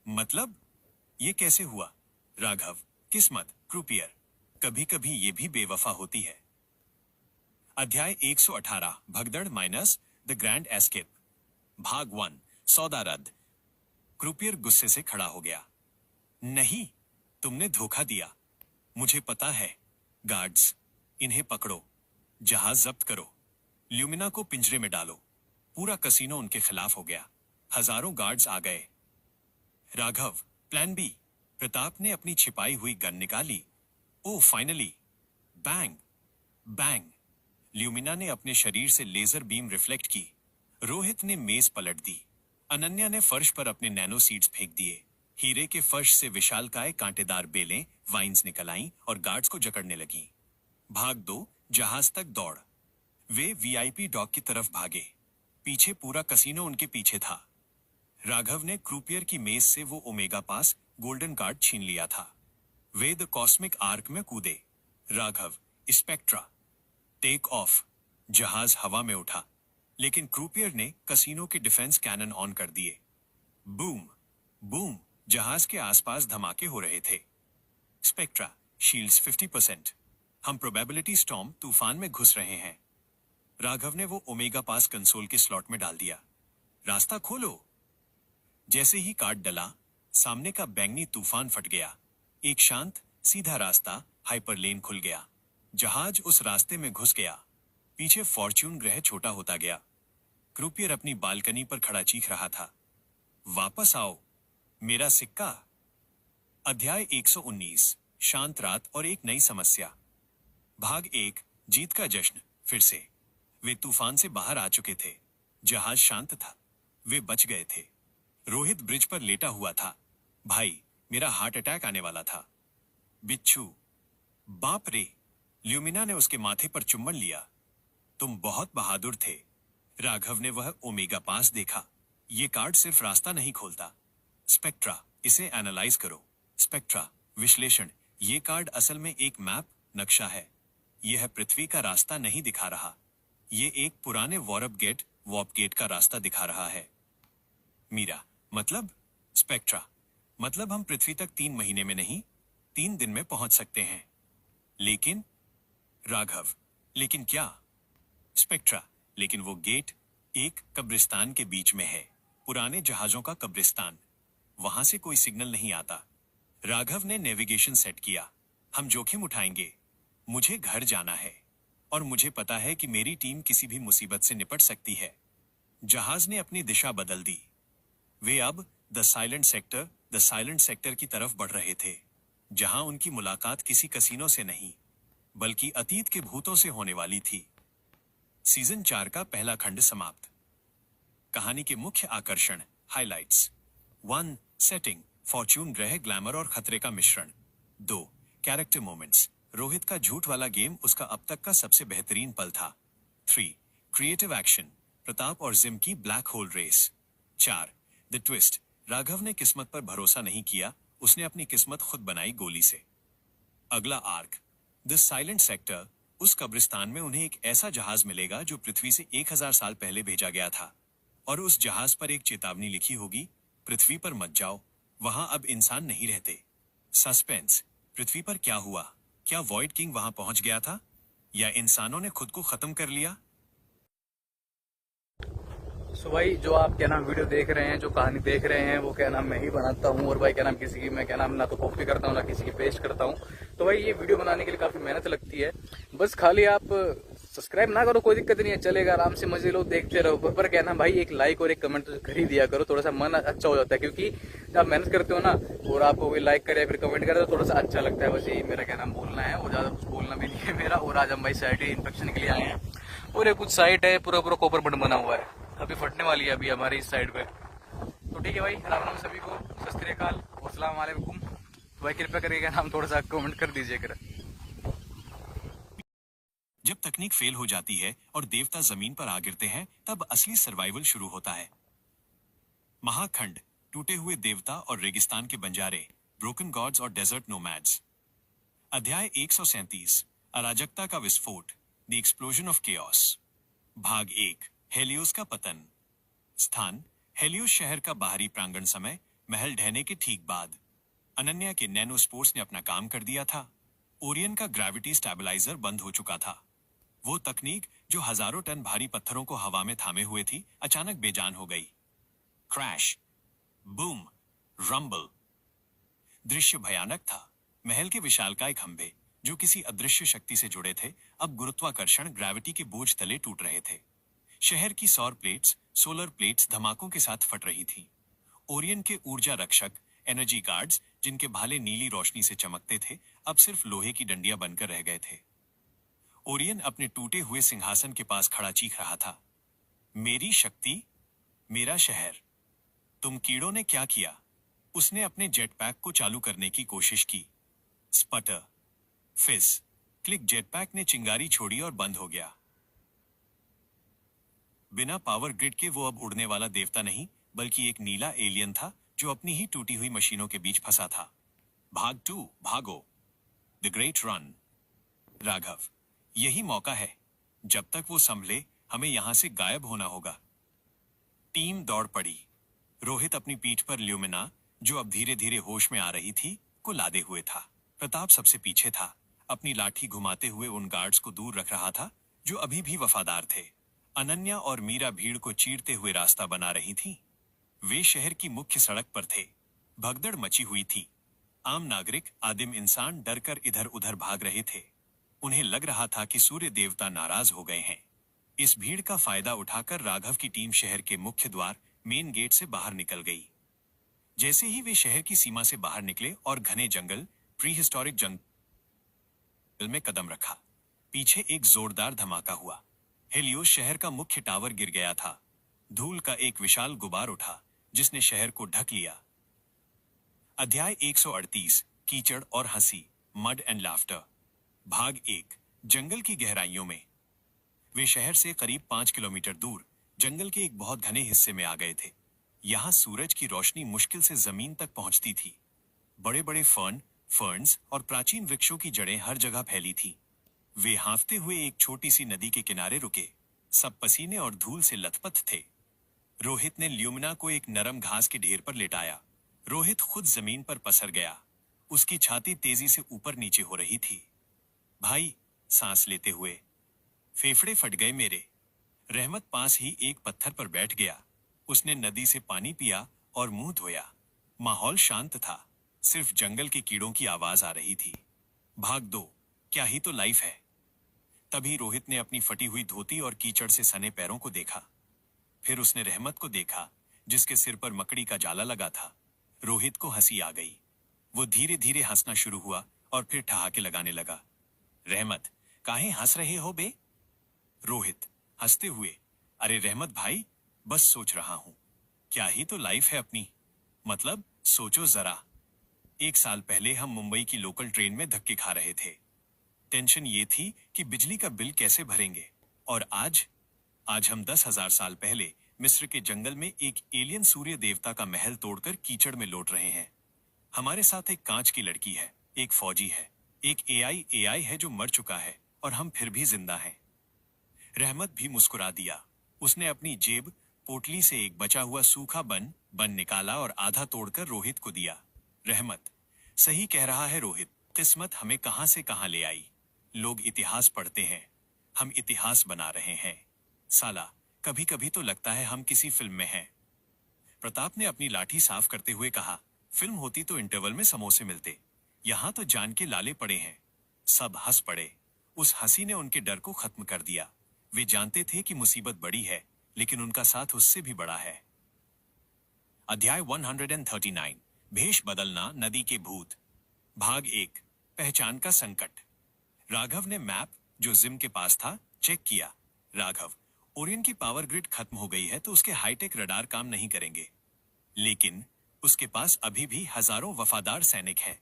मतलब ये कैसे हुआ? राघव, किस्मत। क्रूपियर, कभी कभी ये भी बेवफा होती है। अध्याय 118, भगदड़ माइनस द ग्रैंड एस्केप। भाग 1, सौदा रद्द। क्रूपियर गुस्से से खड़ा हो गया। नहीं, तुमने धोखा दिया। मुझे पता है। गार्ड्स, इन्हें पकड़ो। जहाज जब्त करो। ल्यूमिना को पिंजरे में डालो। पूरा कसीनो उनके खिलाफ हो गया। हजारों गार्ड्स आ गए। Raghav, plan B. प्रताप ने अपनी छिपाई हुई गन निकाली। Oh finally! Bang bang. Lumina ने अपने शरीर से लेजर बीम रिफ्लेक्ट की। रोहित ने मेज पलट दी। अनन्या ने फर्श पर अपने नैनो सीड्स फेंक दिए। हीरे के फर्श से विशालकाय कांटेदार बेलें वाइन्स निकल आईं और गार्ड्स को जकड़ने लगीं। भाग 2, जहाज तक दौड़। वे वीआईपी डॉक की तरफ भागे। पीछे पूरा कसीनो उनके पीछे था। राघव ने क्रूपियर की मेज से वो ओमेगा पास गोल्डन कार्ड छीन लिया था। वे द कॉस्मिक आर्क में कूदे। Raghav, Spectra, take off. जहाज हवा में उठा, लेकिन क्रूपियर ने कसीनो के डिफेंस कैनन ऑन कर दिए। Boom boom. जहाज के आसपास धमाके हो रहे थे। Spectra, shields 50%। हम प्रोबेबिलिटी स्टॉर्म तूफान में घुस रहे हैं। राघव ने वो ओमेगा पास कंसोल के स्लॉट में डाल दिया। रास्ता खोलो। जैसे ही कार्ड डला, सामने का बैंगनी तूफान फट गया। एक शांत सीधा रास्ता, हाइपरलेन खुल गया। जहाज उस रास्ते में घुस गया। पीछे फॉर्च्यून ग्रह छोटा होता गया। क्रूपियर अपनी बालकनी पर खड़ा चीख रहा था, वापस आओ, मेरा सिक्का। अध्याय 119, शांत रात और एक नई समस्या। भाग 1, जीत का जश्न। फिर से वे तूफान से बाहर आ चुके थे। जहाज शांत था। वे बच गए थे। रोहित ब्रिज पर लेटा हुआ था। भाई, मेरा हार्ट अटैक आने वाला था। बिच्छू, बाप रे! ल्यूमिना ने उसके माथे पर चुम्बन लिया। तुम बहुत बहादुर थे। राघव ने वह ओमेगा पास देखा। ये कार्ड सिर्फ रास्ता नहीं खोलता। स्पेक्ट्रा, इसे एनालाइज करो। स्पेक्ट्रा, विश्लेषण, ये कार्ड असल में एक मैप, नक्शा है। यह पृथ्वी का रास्ता नहीं दिखा रहा। ये एक पुराने वॉर्प गेट का रास्ता दिखा रहा है। मीरा, मतलब? स्पेक्ट्रा, मतलब हम पृथ्वी तक 3 महीने में नहीं, 3 दिन में पहुंच सकते हैं। लेकिन? राघव, लेकिन क्या? स्पेक्ट्रा, लेकिन वो गेट एक कब्रिस्तान के बीच में है, पुराने जहाजों का कब्रिस्तान। वहां से कोई सिग्नल नहीं आता। राघव ने नेविगेशन सेट किया। हम जोखिम उठाएंगे। मुझे घर जाना है और मुझे पता है कि मेरी टीम किसी भी मुसीबत से निपट सकती है। जहाज ने अपनी दिशा बदल दी। वे अब द साइलेंट सेक्टर की तरफ बढ़ रहे थे, जहां उनकी मुलाकात किसी कसीनो से नहीं, बल्कि अतीत के भूतों से होने वाली थी। सीजन 4 का पहला खंड समाप्त। कहानी के मुख्य आकर्षण, हाइलाइट्स। 1. सेटिंग, फॉर्च्यून ग्रह, ग्लैमर और खतरे का मिश्रण। 2. कैरेक्टर मोमेंट्स, रोहित का झूठ वाला गेम उसका अब तक का सबसे बेहतरीन पल था। 3. क्रिएटिव एक्शन, प्रताप और जिम की black hole race. 4. The twist, Raghav ने किस्मत पर भरोसा नहीं किया, उसने अपनी किस्मत खुद बनाई गोली से। अगला आर्क, द साइलेंट सेक्टर। उस कब्रिस्तान में उन्हें एक ऐसा जहाज मिलेगा जो पृथ्वी से 1000 साल पहले भेजा गया था, और उस जहाज पर एक चेतावनी लिखी होगी, पृथ्वी पर मत जाओ, वहां अब इंसान नहीं रहते। सस्पेंस, पृथ्वी पर क्या हुआ? क्या वॉइड किंग वहां पहुंच गया था, या इंसानों ने खुद को खत्म कर लिया? सो भाई जो आप क्या नाम वीडियो देख रहे हैं, जो कहानी देख रहे हैं, वो क्या नाम मैं ही बनाता हूँ। और भाई क्या नाम किसी की मैं क्या नाम ना तो कॉपी करता हूँ ना किसी की पेस्ट करता हूँ। तो भाई ये वीडियो बनाने के लिए काफी मेहनत लगती है। बस खाली आप सब्सक्राइब ना करो कोई दिक्कत नहीं है, चलेगा, आराम से मजे लो, देखते रहो। पर क्या नाम भाई एक लाइक और एक कमेंट तो कर ही दिया करो, थोड़ा सा मन अच्छा हो जाता है। क्योंकि जब आप मेहनत करते हो ना और आपको कोई लाइक करे फिर कमेंट करे तो थोड़ा सा अच्छा लगता है। बस यही मेरा क्या नाम बोलना है, और ज्यादा कुछ बोलना भी नहीं है मेरा। और आज हम भाई साइट इंस्पेक्शन के लिए आए हैं, और ये कुछ साइट है पूरा पूरा कॉपर बटन बना हुआ है, अभी फटने वाली है अभी हमारी इस साइड पे। तो ठीक है भाई, राम राम सभी को, सत श्री अकाल, अस्सलाम वालेकुम। तो भाई कृपया करके नाम थोड़ा सा कमेंट कर दीजिए कर। जब तकनीक फेल हो जाती है और देवता जमीन पर आ गिरते हैं, तब असली सर्वाइवल शुरू होता है। महाखंड, टूटे हुए देवता और रेगिस्तान के बंजारे, ब्रोकन गॉड्स और डेजर्ट नोमैड्स। अध्याय 137, अराजकता का विस्फोट, द एक्सप्लोजन ऑफ केओस। भाग 1, हेलियोस का पतन। स्थान, हेलियोस शहर का बाहरी प्रांगण। समय, महल ढहने के ठीक बाद। अनन्या के नैनो स्पोर्ट्स ने अपना काम कर दिया था। ओरियन का ग्रेविटी स्टेबलाइजर बंद हो चुका था। वो तकनीक जो हजारों टन भारी पत्थरों को हवा में थामे हुए थी, अचानक बेजान हो गई। Crash, boom, rumble. दृश्य भयानक था। महल के विशालकाय खंभे, जो किसी अदृश्य शक्ति से जुड़े थे, अब गुरुत्वाकर्षण ग्रेविटी के बोझ तले टूट रहे थे। शहर की सोलर प्लेट्स धमाकों के साथ फट रही थी। ओरियन के ऊर्जा रक्षक, एनर्जी गार्ड्स, जिनके भाले नीली रोशनी से चमकते थे, अब सिर्फ लोहे की डंडियां बनकर रह गए थे। ओरियन अपने टूटे हुए सिंहासन के पास खड़ा चीख रहा था, मेरी शक्ति, मेरा शहर, तुम कीड़ों ने क्या किया? उसने अपने जेटपैक को चालू करने की कोशिश की। स्पटर, फिस, क्लिक। जेटपैक ने चिंगारी छोड़ी और बंद हो गया। बिना पावर ग्रिड के वो अब उड़ने वाला देवता नहीं, बल्कि एक नीला एलियन था जो अपनी ही टूटी हुई मशीनों के बीच फंसा था। भाग 2, भागो, द ग्रेट रन। राघव, यही मौका है। जब तक वो संभले, हमें यहां से गायब होना होगा। टीम दौड़ पड़ी। रोहित अपनी पीठ पर ल्यूमिना, जो अब धीरे धीरे होश में आ रही थी, को लादे हुए था। प्रताप सबसे पीछे था, अपनी लाठी घुमाते हुए उन गार्ड्स को दूर रख रहा था जो अभी भी वफादार थे। अनन्या और मीरा भीड़ को चीरते हुए रास्ता बना रही थी। वे शहर की मुख्य सड़क पर थे। भगदड़ मची हुई थी। आम नागरिक, आदिम इंसान डरकर इधर उधर भाग रहे थे। उन्हें लग रहा था कि सूर्य देवता नाराज हो गए हैं। इस भीड़ का फायदा उठाकर राघव की टीम शहर के मुख्य द्वार, मेन गेट से बाहर निकल गई। जैसे ही वे शहर की सीमा से बाहर निकले और घने जंगल, प्रीहिस्टोरिक जंगल में कदम रखा, पीछे एक जोरदार धमाका हुआ। हेलियोस शहर का मुख्य टावर गिर गया था। धूल का एक विशाल गुबार उठा, जिसने शहर को ढक लिया। अध्याय 138, कीचड़ और हंसी, मड एंड लाफ्टर। भाग 1, जंगल की गहराइयों में। वे शहर से करीब 5 किलोमीटर दूर जंगल के एक बहुत घने हिस्से में आ गए थे। यहाँ सूरज की रोशनी मुश्किल से जमीन तक पहुंचती थी। बड़े बड़े फर्न्स और प्राचीन वृक्षों की जड़ें हर जगह फैली थी। वे हाँफते हुए एक छोटी सी नदी के किनारे रुके। सब पसीने और धूल से लथपथ थे। रोहित ने ल्यूमिना को एक नरम घास के ढेर पर लेटाया। रोहित खुद जमीन पर पसर गया। उसकी छाती तेजी से ऊपर नीचे हो रही थी। भाई, सांस लेते हुए, फेफड़े फट गए मेरे। रहमत पास ही एक पत्थर पर बैठ गया। उसने नदी से पानी पिया और मुंह धोया। माहौल शांत था। सिर्फ जंगल के कीड़ों की आवाज आ रही थी। भाग दो, क्या ही तो लाइफ है। तभी रोहित ने अपनी फटी हुई धोती और कीचड़ से सने पैरों को देखा। फिर उसने रहमत को देखा, जिसके सिर पर मकड़ी का जाला लगा था। रोहित को हंसी आ गई। वो धीरे धीरे हंसना शुरू हुआ और फिर ठहाके लगाने लगा। रहमत, काहे हंस रहे हो बे? रोहित हंसते हुए, अरे रहमत भाई, बस सोच रहा हूं, क्या ही तो लाइफ है अपनी। मतलब सोचो जरा, 1 साल पहले हम मुंबई की लोकल ट्रेन में धक्के खा रहे थे। टेंशन ये थी कि बिजली का बिल कैसे भरेंगे। और आज हम 10,000 साल पहले मिस्र के जंगल में एक एलियन सूर्य देवता का महल तोड़कर कीचड़ में लौट रहे हैं। हमारे साथ एक कांच की लड़की है, एक फौजी है, एक एआई है जो मर चुका है, और हम फिर भी जिंदा हैं। रहमत भी मुस्कुरा दिया। उसने अपनी जेब पोटली से एक बचा हुआ सूखा बन निकाला और आधा तोड़कर रोहित को दिया। रहमत, सही कह रहा है रोहित, किस्मत हमें कहां से कहां ले आई। लोग इतिहास पढ़ते हैं, हम इतिहास बना रहे हैं। साला, कभी कभी तो लगता है हम किसी फिल्म में हैं। प्रताप ने अपनी लाठी साफ करते हुए कहा, फिल्म होती तो इंटरवल में समोसे मिलते, यहां तो जान के लाले पड़े हैं। सब हंस पड़े। उस हंसी ने उनके डर को खत्म कर दिया। वे जानते थे कि मुसीबत बड़ी है, लेकिन उनका साथ उससे भी बड़ा है। अध्याय 139, भेष बदलना, नदी के भूत। भाग 1, पहचान का संकट। राघव ने मैप, जो जिम के पास था, चेक किया। राघव, ओरियन की पावर ग्रिड खत्म हो गई है तो उसके हाईटेक रडार काम नहीं करेंगे, लेकिन उसके पास अभी भी हजारों वफादार सैनिक हैं।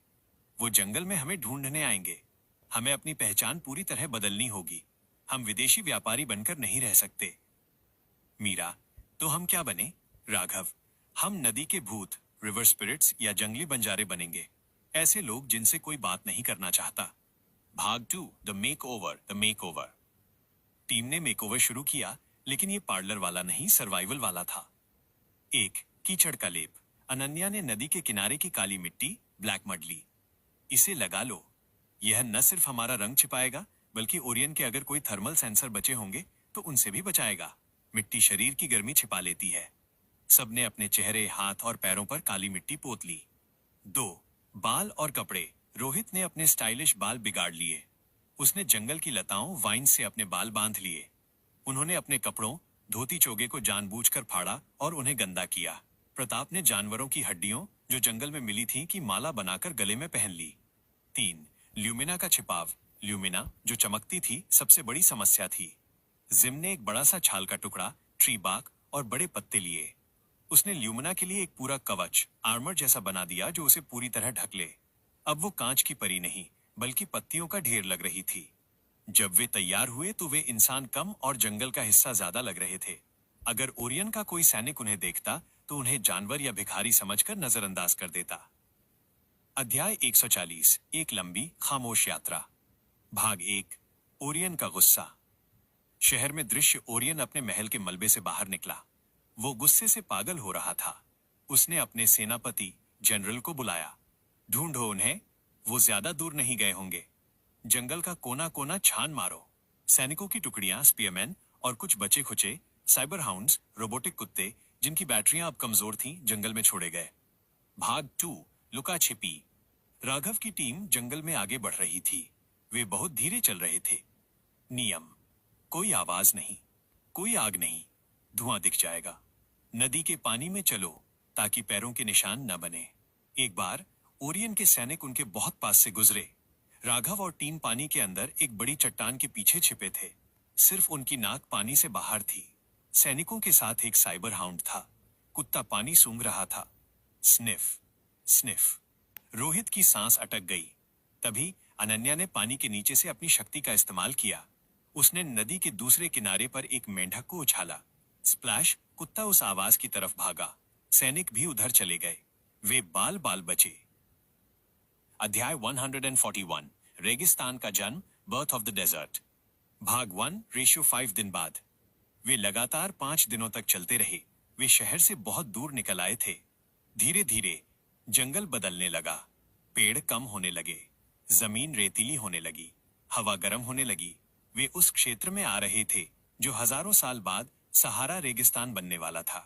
वो जंगल में हमें ढूंढने आएंगे। हमें अपनी पहचान पूरी तरह बदलनी होगी। हम विदेशी व्यापारी बनकर नहीं रह सकते। मीरा, तो हम क्या बने? राघव, हम नदी के भूत, रिवर स्पिरिट्स या जंगली बंजारे बनेंगे। ऐसे लोग जिनसे कोई बात नहीं करना चाहता। भाग 2, द मेकओवर। टीम ने मेकओवर शुरू किया, लेकिन ये पार्लर वाला नहीं, सर्वाइवल वाला था। 1, कीचड़ का लेप। अनन्या ने नदी के किनारे की काली मिट्टी, ब्लैक मड ली। इसे लगा लो। यह न सिर्फ हमारा रंग छिपाएगा, बल्कि ओरियन के अगर कोई थर्मल सेंसर बचे होंगे तो उनसे भी बचाएगा। मिट्टी शरीर की गर्मी छिपा लेती है। सबने अपने चेहरे, हाथ और पैरों पर काली मिट्टी पोत ली। 2, बाल और कपड़े। रोहित ने अपने स्टाइलिश बाल बिगाड़ लिए। उसने जंगल की लताओं, वाइन से अपने बाल बांध लिए। उन्होंने अपने कपड़ों, धोती चोगे को जानबूझकर फाड़ा और उन्हें गंदा किया। प्रताप ने जानवरों की हड्डियों, जो जंगल में मिली थी, की माला बनाकर गले में पहन ली। 3, ल्यूमिना का छिपाव। ल्यूमिना, जो चमकती थी, सबसे बड़ी समस्या थी। जिम ने एक बड़ा सा छाल का टुकड़ा, ट्री बार्क और बड़े पत्ते लिए। उसने ल्यूमिना के लिए एक पूरा कवच, आर्मर जैसा बना दिया, जो उसे पूरी तरह ढक ले। अब वो कांच की परी नहीं, बल्कि पत्तियों का ढेर लग रही थी। जब वे तैयार हुए तो वे इंसान कम और जंगल का हिस्सा ज्यादा लग रहे थे। अगर ओरियन का कोई सैनिक उन्हें देखता तो उन्हें जानवर या भिखारी समझकर नजरअंदाज कर देता। अध्याय 140, एक लंबी खामोश यात्रा। भाग 1, ओरियन का गुस्सा। शहर में दृश्य। ओरियन अपने महल के मलबे से बाहर निकला। वो गुस्से से पागल हो रहा था। उसने अपने सेनापति जनरल को बुलाया। ढूंढो उन्हें, वो ज्यादा दूर नहीं गए होंगे। जंगल का कोना कोना छान मारो। सैनिकों की टुकड़ियां, स्पीयरमैन और कुछ बचे खुचे साइबर हाउंड्स, रोबोटिक कुत्ते जिनकी बैटरियां अब कमजोर थीं, जंगल में छोड़े गए। भाग 2, लुका छिपी। राघव की टीम जंगल में आगे बढ़ रही थी। वे बहुत धीरे चल रहे थे। नियम, कोई आवाज नहीं, कोई आग नहीं, धुआं दिख जाएगा। नदी के पानी में चलो ताकि पैरों के निशान न बने। एक बार ओरियन के सैनिक उनके बहुत पास से गुजरे। राघव और टीम पानी के अंदर एक बड़ी चट्टान के पीछे छिपे थे। सिर्फ उनकी नाक पानी से बाहर थी। सैनिकों के साथ एक साइबर हाउंड था। कुत्ता पानी सूंघ रहा था। Sniff sniff. रोहित की सांस अटक गई। तभी अनन्या ने पानी के नीचे से अपनी शक्ति का इस्तेमाल किया। उसने नदी के दूसरे किनारे पर एक मेंढक को उछाला। स्प्लैश, कुत्ता उस आवाज की तरफ भागा। सैनिक भी उधर चले गए। वे बाल बाल बचे। अध्याय 141, रेगिस्तान का जन्म, बर्थ ऑफ द डेजर्ट। भाग 1, रेशियो 5 दिन बाद। वे लगातार 5 दिनों तक चलते रहे। वे शहर से बहुत दूर निकल आए थे। धीरे धीरे जंगल बदलने लगा। पेड़ कम होने लगे। जमीन रेतीली होने लगी। हवा गर्म होने लगी। वे उस क्षेत्र में आ रहे थे जो हजारों साल बाद सहारा रेगिस्तान बनने वाला था।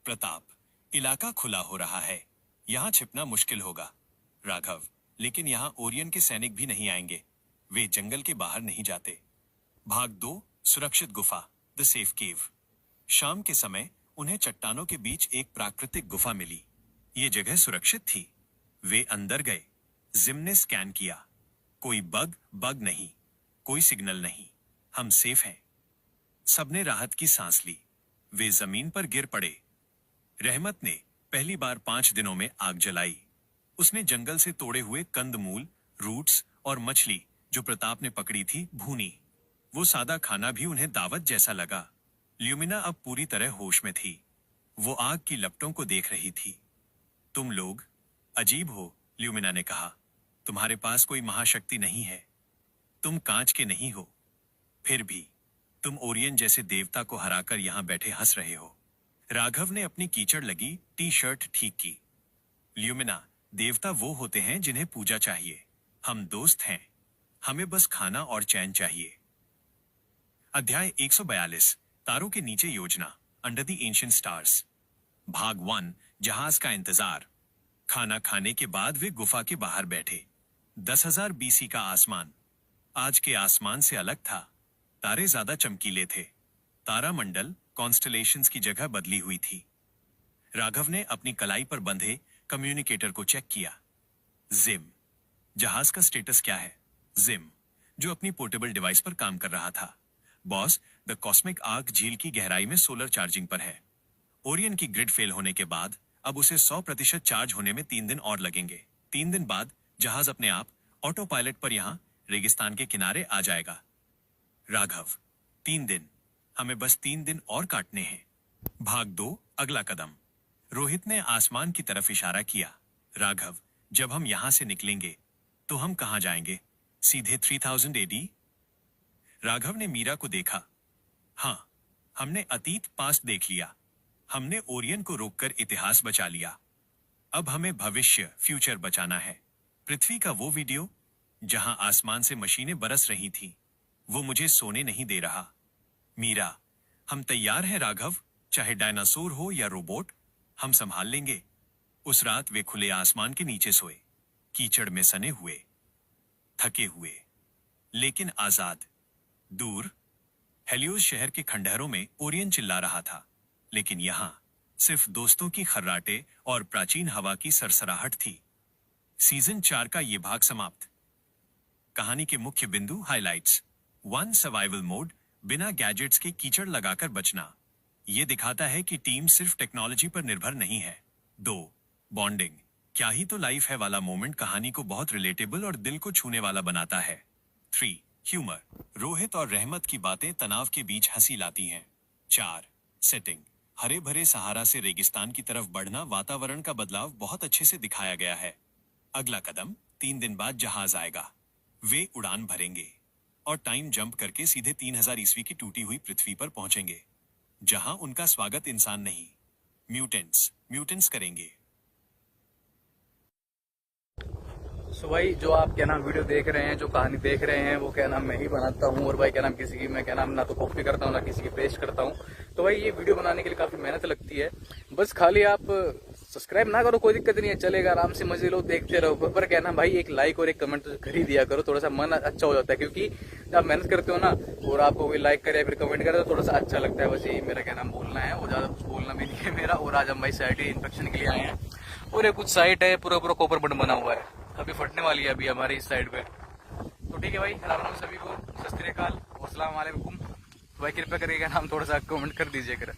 प्रताप, इलाका खुला हो रहा है। यहाँ छिपना मुश्किल होगा। राघव, लेकिन यहाँ ओरियन के सैनिक भी नहीं आएंगे। वे जंगल के बाहर नहीं जाते। भाग 2, सुरक्षित गुफा, द सेफ केव। शाम के समय उन्हें चट्टानों के बीच एक प्राकृतिक गुफा मिली। ये जगह सुरक्षित थी। वे अंदर गए। जिम ने स्कैन किया। कोई बग नहीं, कोई सिग्नल नहीं। हम सेफ हैं। सबने राहत की सांस ली। वे जमीन पर गिर पड़े। रहमत ने पहली बार 5 दिनों में आग जलाई। उसने जंगल से तोड़े हुए कंदमूल, रूट्स और मछली जो प्रताप ने पकड़ी थी भूनी। वो सादा खाना भी उन्हें दावत जैसा लगा। ल्यूमिना अब पूरी तरह होश में थी। वो आग की लपटों को देख रही थी। तुम लोग अजीब हो, ल्यूमिना ने कहा। तुम्हारे पास कोई महाशक्ति नहीं है। तुम कांच के नहीं हो। फिर भी तुम ओरियन जैसे देवता को हराकर यहां बैठे हंस रहे हो। राघव ने अपनी कीचड़ लगी टी शर्ट ठीक की। ल्यूमिना, देवता वो होते हैं जिन्हें पूजा चाहिए। हम दोस्त हैं। हमें बस खाना और चैन चाहिए। अध्याय 142, तारों के नीचे योजना, अंडर द एंशिएंट स्टार्स। भाग 1, जहाज का इंतजार। खाना खाने के बाद वे गुफा के बाहर बैठे। 10,000 BC का आसमान आज के आसमान से अलग था। तारे ज्यादा चमकीले थे। तारामंडल कॉन्स्टलेशंस की जगह बदली हुई थी। राघव ने अपनी कलाई पर बंधे कम्युनिकेटर को चेक किया। जिम, जहाज का स्टेटस क्या है? जिम, जो अपनी पोर्टेबल डिवाइस पर काम कर रहा था। बॉस, द कॉस्मिक आर्क झील की गहराई में सोलर चार्जिंग पर है। ओरियन की ग्रिड फेल होने के बाद अब उसे 100% चार्ज होने में 3 दिन और लगेंगे। 3 दिन बाद जहाज अपने आप ऑटो पायलट पर यहाँ रेगिस्तान के किनारे आ जाएगा। राघव, 3 दिन, हमें बस 3 दिन और काटने हैं। भाग 2, अगला कदम। रोहित ने आसमान की तरफ इशारा किया। राघव, जब हम यहां से निकलेंगे तो हम कहां जाएंगे? सीधे 3000 AD? राघव ने मीरा को देखा। हाँ, हमने अतीत पास्ट देख लिया। हमने ओरियन को रोककर इतिहास बचा लिया। अब हमें भविष्य, फ्यूचर बचाना है। पृथ्वी का वो वीडियो जहां आसमान से मशीनें बरस रही थीं, वो मुझे सोने नहीं दे रहा। मीरा, हम तैयार हैं राघव, चाहे डायनासोर हो या रोबोट, हम संभाल लेंगे। उस रात वे खुले आसमान के नीचे सोए, कीचड़ में सने हुए, थके हुए, लेकिन आजाद। दूर हेलियोस शहर के खंडहरों में ओरियन चिल्ला रहा था, लेकिन यहां सिर्फ दोस्तों की खर्राटे और प्राचीन हवा की सरसराहट थी। सीजन 4 का ये भाग समाप्त। कहानी के मुख्य बिंदु, हाइलाइट्स। 1, सर्वाइवल मोड, बिना गैजेट्स के कीचड़ लगाकर बचना। यह दिखाता है कि टीम सिर्फ टेक्नोलॉजी पर निर्भर नहीं है। 2, बॉन्डिंग, क्या ही तो लाइफ है वाला मोमेंट कहानी को बहुत रिलेटेबल और दिल को छूने वाला बनाता है। 3, ह्यूमर, रोहित और रहमत की बातें तनाव के बीच हंसी लाती हैं। 4, सेटिंग, हरे भरे सहारा से रेगिस्तान की तरफ बढ़ना, वातावरण का बदलाव बहुत अच्छे से दिखाया गया है। अगला कदम, 3 दिन बाद जहाज आएगा। वे उड़ान भरेंगे और टाइम जंप करके सीधे 3000 ईस्वी की टूटी हुई पृथ्वी पर पहुंचेंगे, जहां उनका स्वागत इंसान नहीं, म्यूटेंट्स करेंगे। सो भाई, जो आप क्या नाम वीडियो देख रहे हैं, जो कहानी देख रहे हैं, वो क्या नाम मैं ही बनाता हूँ। और भाई क्या नाम किसी की मैं क्या नाम ना तो कॉपी करता हूँ ना किसी की पेस्ट करता हूँ। तो भाई ये वीडियो बनाने के लिए काफी मेहनत लगती है। बस खाली आप सब्सक्राइब ना करो कोई दिक्कत नहीं है, चलेगा, आराम से मजे लो, देखते रहो। पर क्या ना भाई, एक लाइक और एक कमेंट तो कर ही दिया करो, थोड़ा सा मन अच्छा हो जाता है। क्योंकि जब आप मेहनत करते हो ना और आपको कोई लाइक करे फिर कमेंट करे तो थोड़ा सा अच्छा लगता है। बस यही मेरा क्या नाम बोलना है, और ज्यादा कुछ बोलना भी नहीं है मेरा। और आज हम भाई साइट इंस्पेक्शन के लिए आए हैं और ये कुछ साइट है पूरा पूरा कॉपर बटन बना हुआ है, अभी फटने वाली है अभी हमारी इस साइड पे। तो ठीक है भाई, राम राम सभी को, सत श्री अकाल, अस्सलाम वालेकुम। भाई कृपया करके नाम थोड़ा सा कमेंट कर दीजिए कर।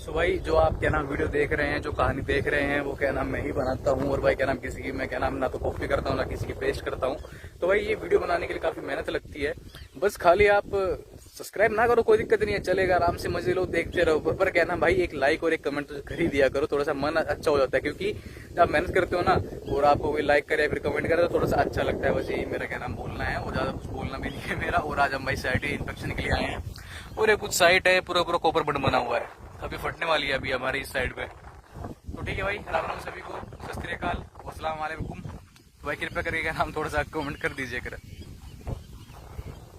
सो भाई जो आप क्या नाम वीडियो देख रहे हैं, जो कहानी देख रहे हैं, वो क्या नाम मैं ही बनाता हूँ। और भाई क्या नाम किसी की मैं क्या नाम ना तो कॉपी करता हूँ ना किसी की पेस्ट करता हूँ। तो भाई ये वीडियो बनाने के लिए काफी मेहनत लगती है। बस खाली आप सब्सक्राइब ना करो कोई दिक्कत नहीं है, चलेगा, आराम से मजे लो, देखते रहो। पर क्या नाम भाई एक लाइक और एक कमेंट तो कर ही दिया करो, थोड़ा सा मन अच्छा हो जाता है। क्योंकि जब आप मेहनत करते हो ना और आपको कोई लाइक करे फिर कमेंट करे तो थोड़ा सा अच्छा लगता है। बस यही मेरा क्या नाम बोलना है, और ज्यादा कुछ बोलना भी नहीं है मेरा। और आज हम भाई साइड इंस्पेक्शन के लिए आए हैं और ये कुछ साइट है पूरा पूरा कॉपर बटन बना हुआ है, अभी फटने वाली है अभी हमारी इस साइड पे। तो ठीक है भाई, राम राम सभी को, सत श्री अकाल, अस्सलाम वालेकुम। भाई कृपया करके क्या नाम थोड़ा सा कमेंट कर दीजिए कर।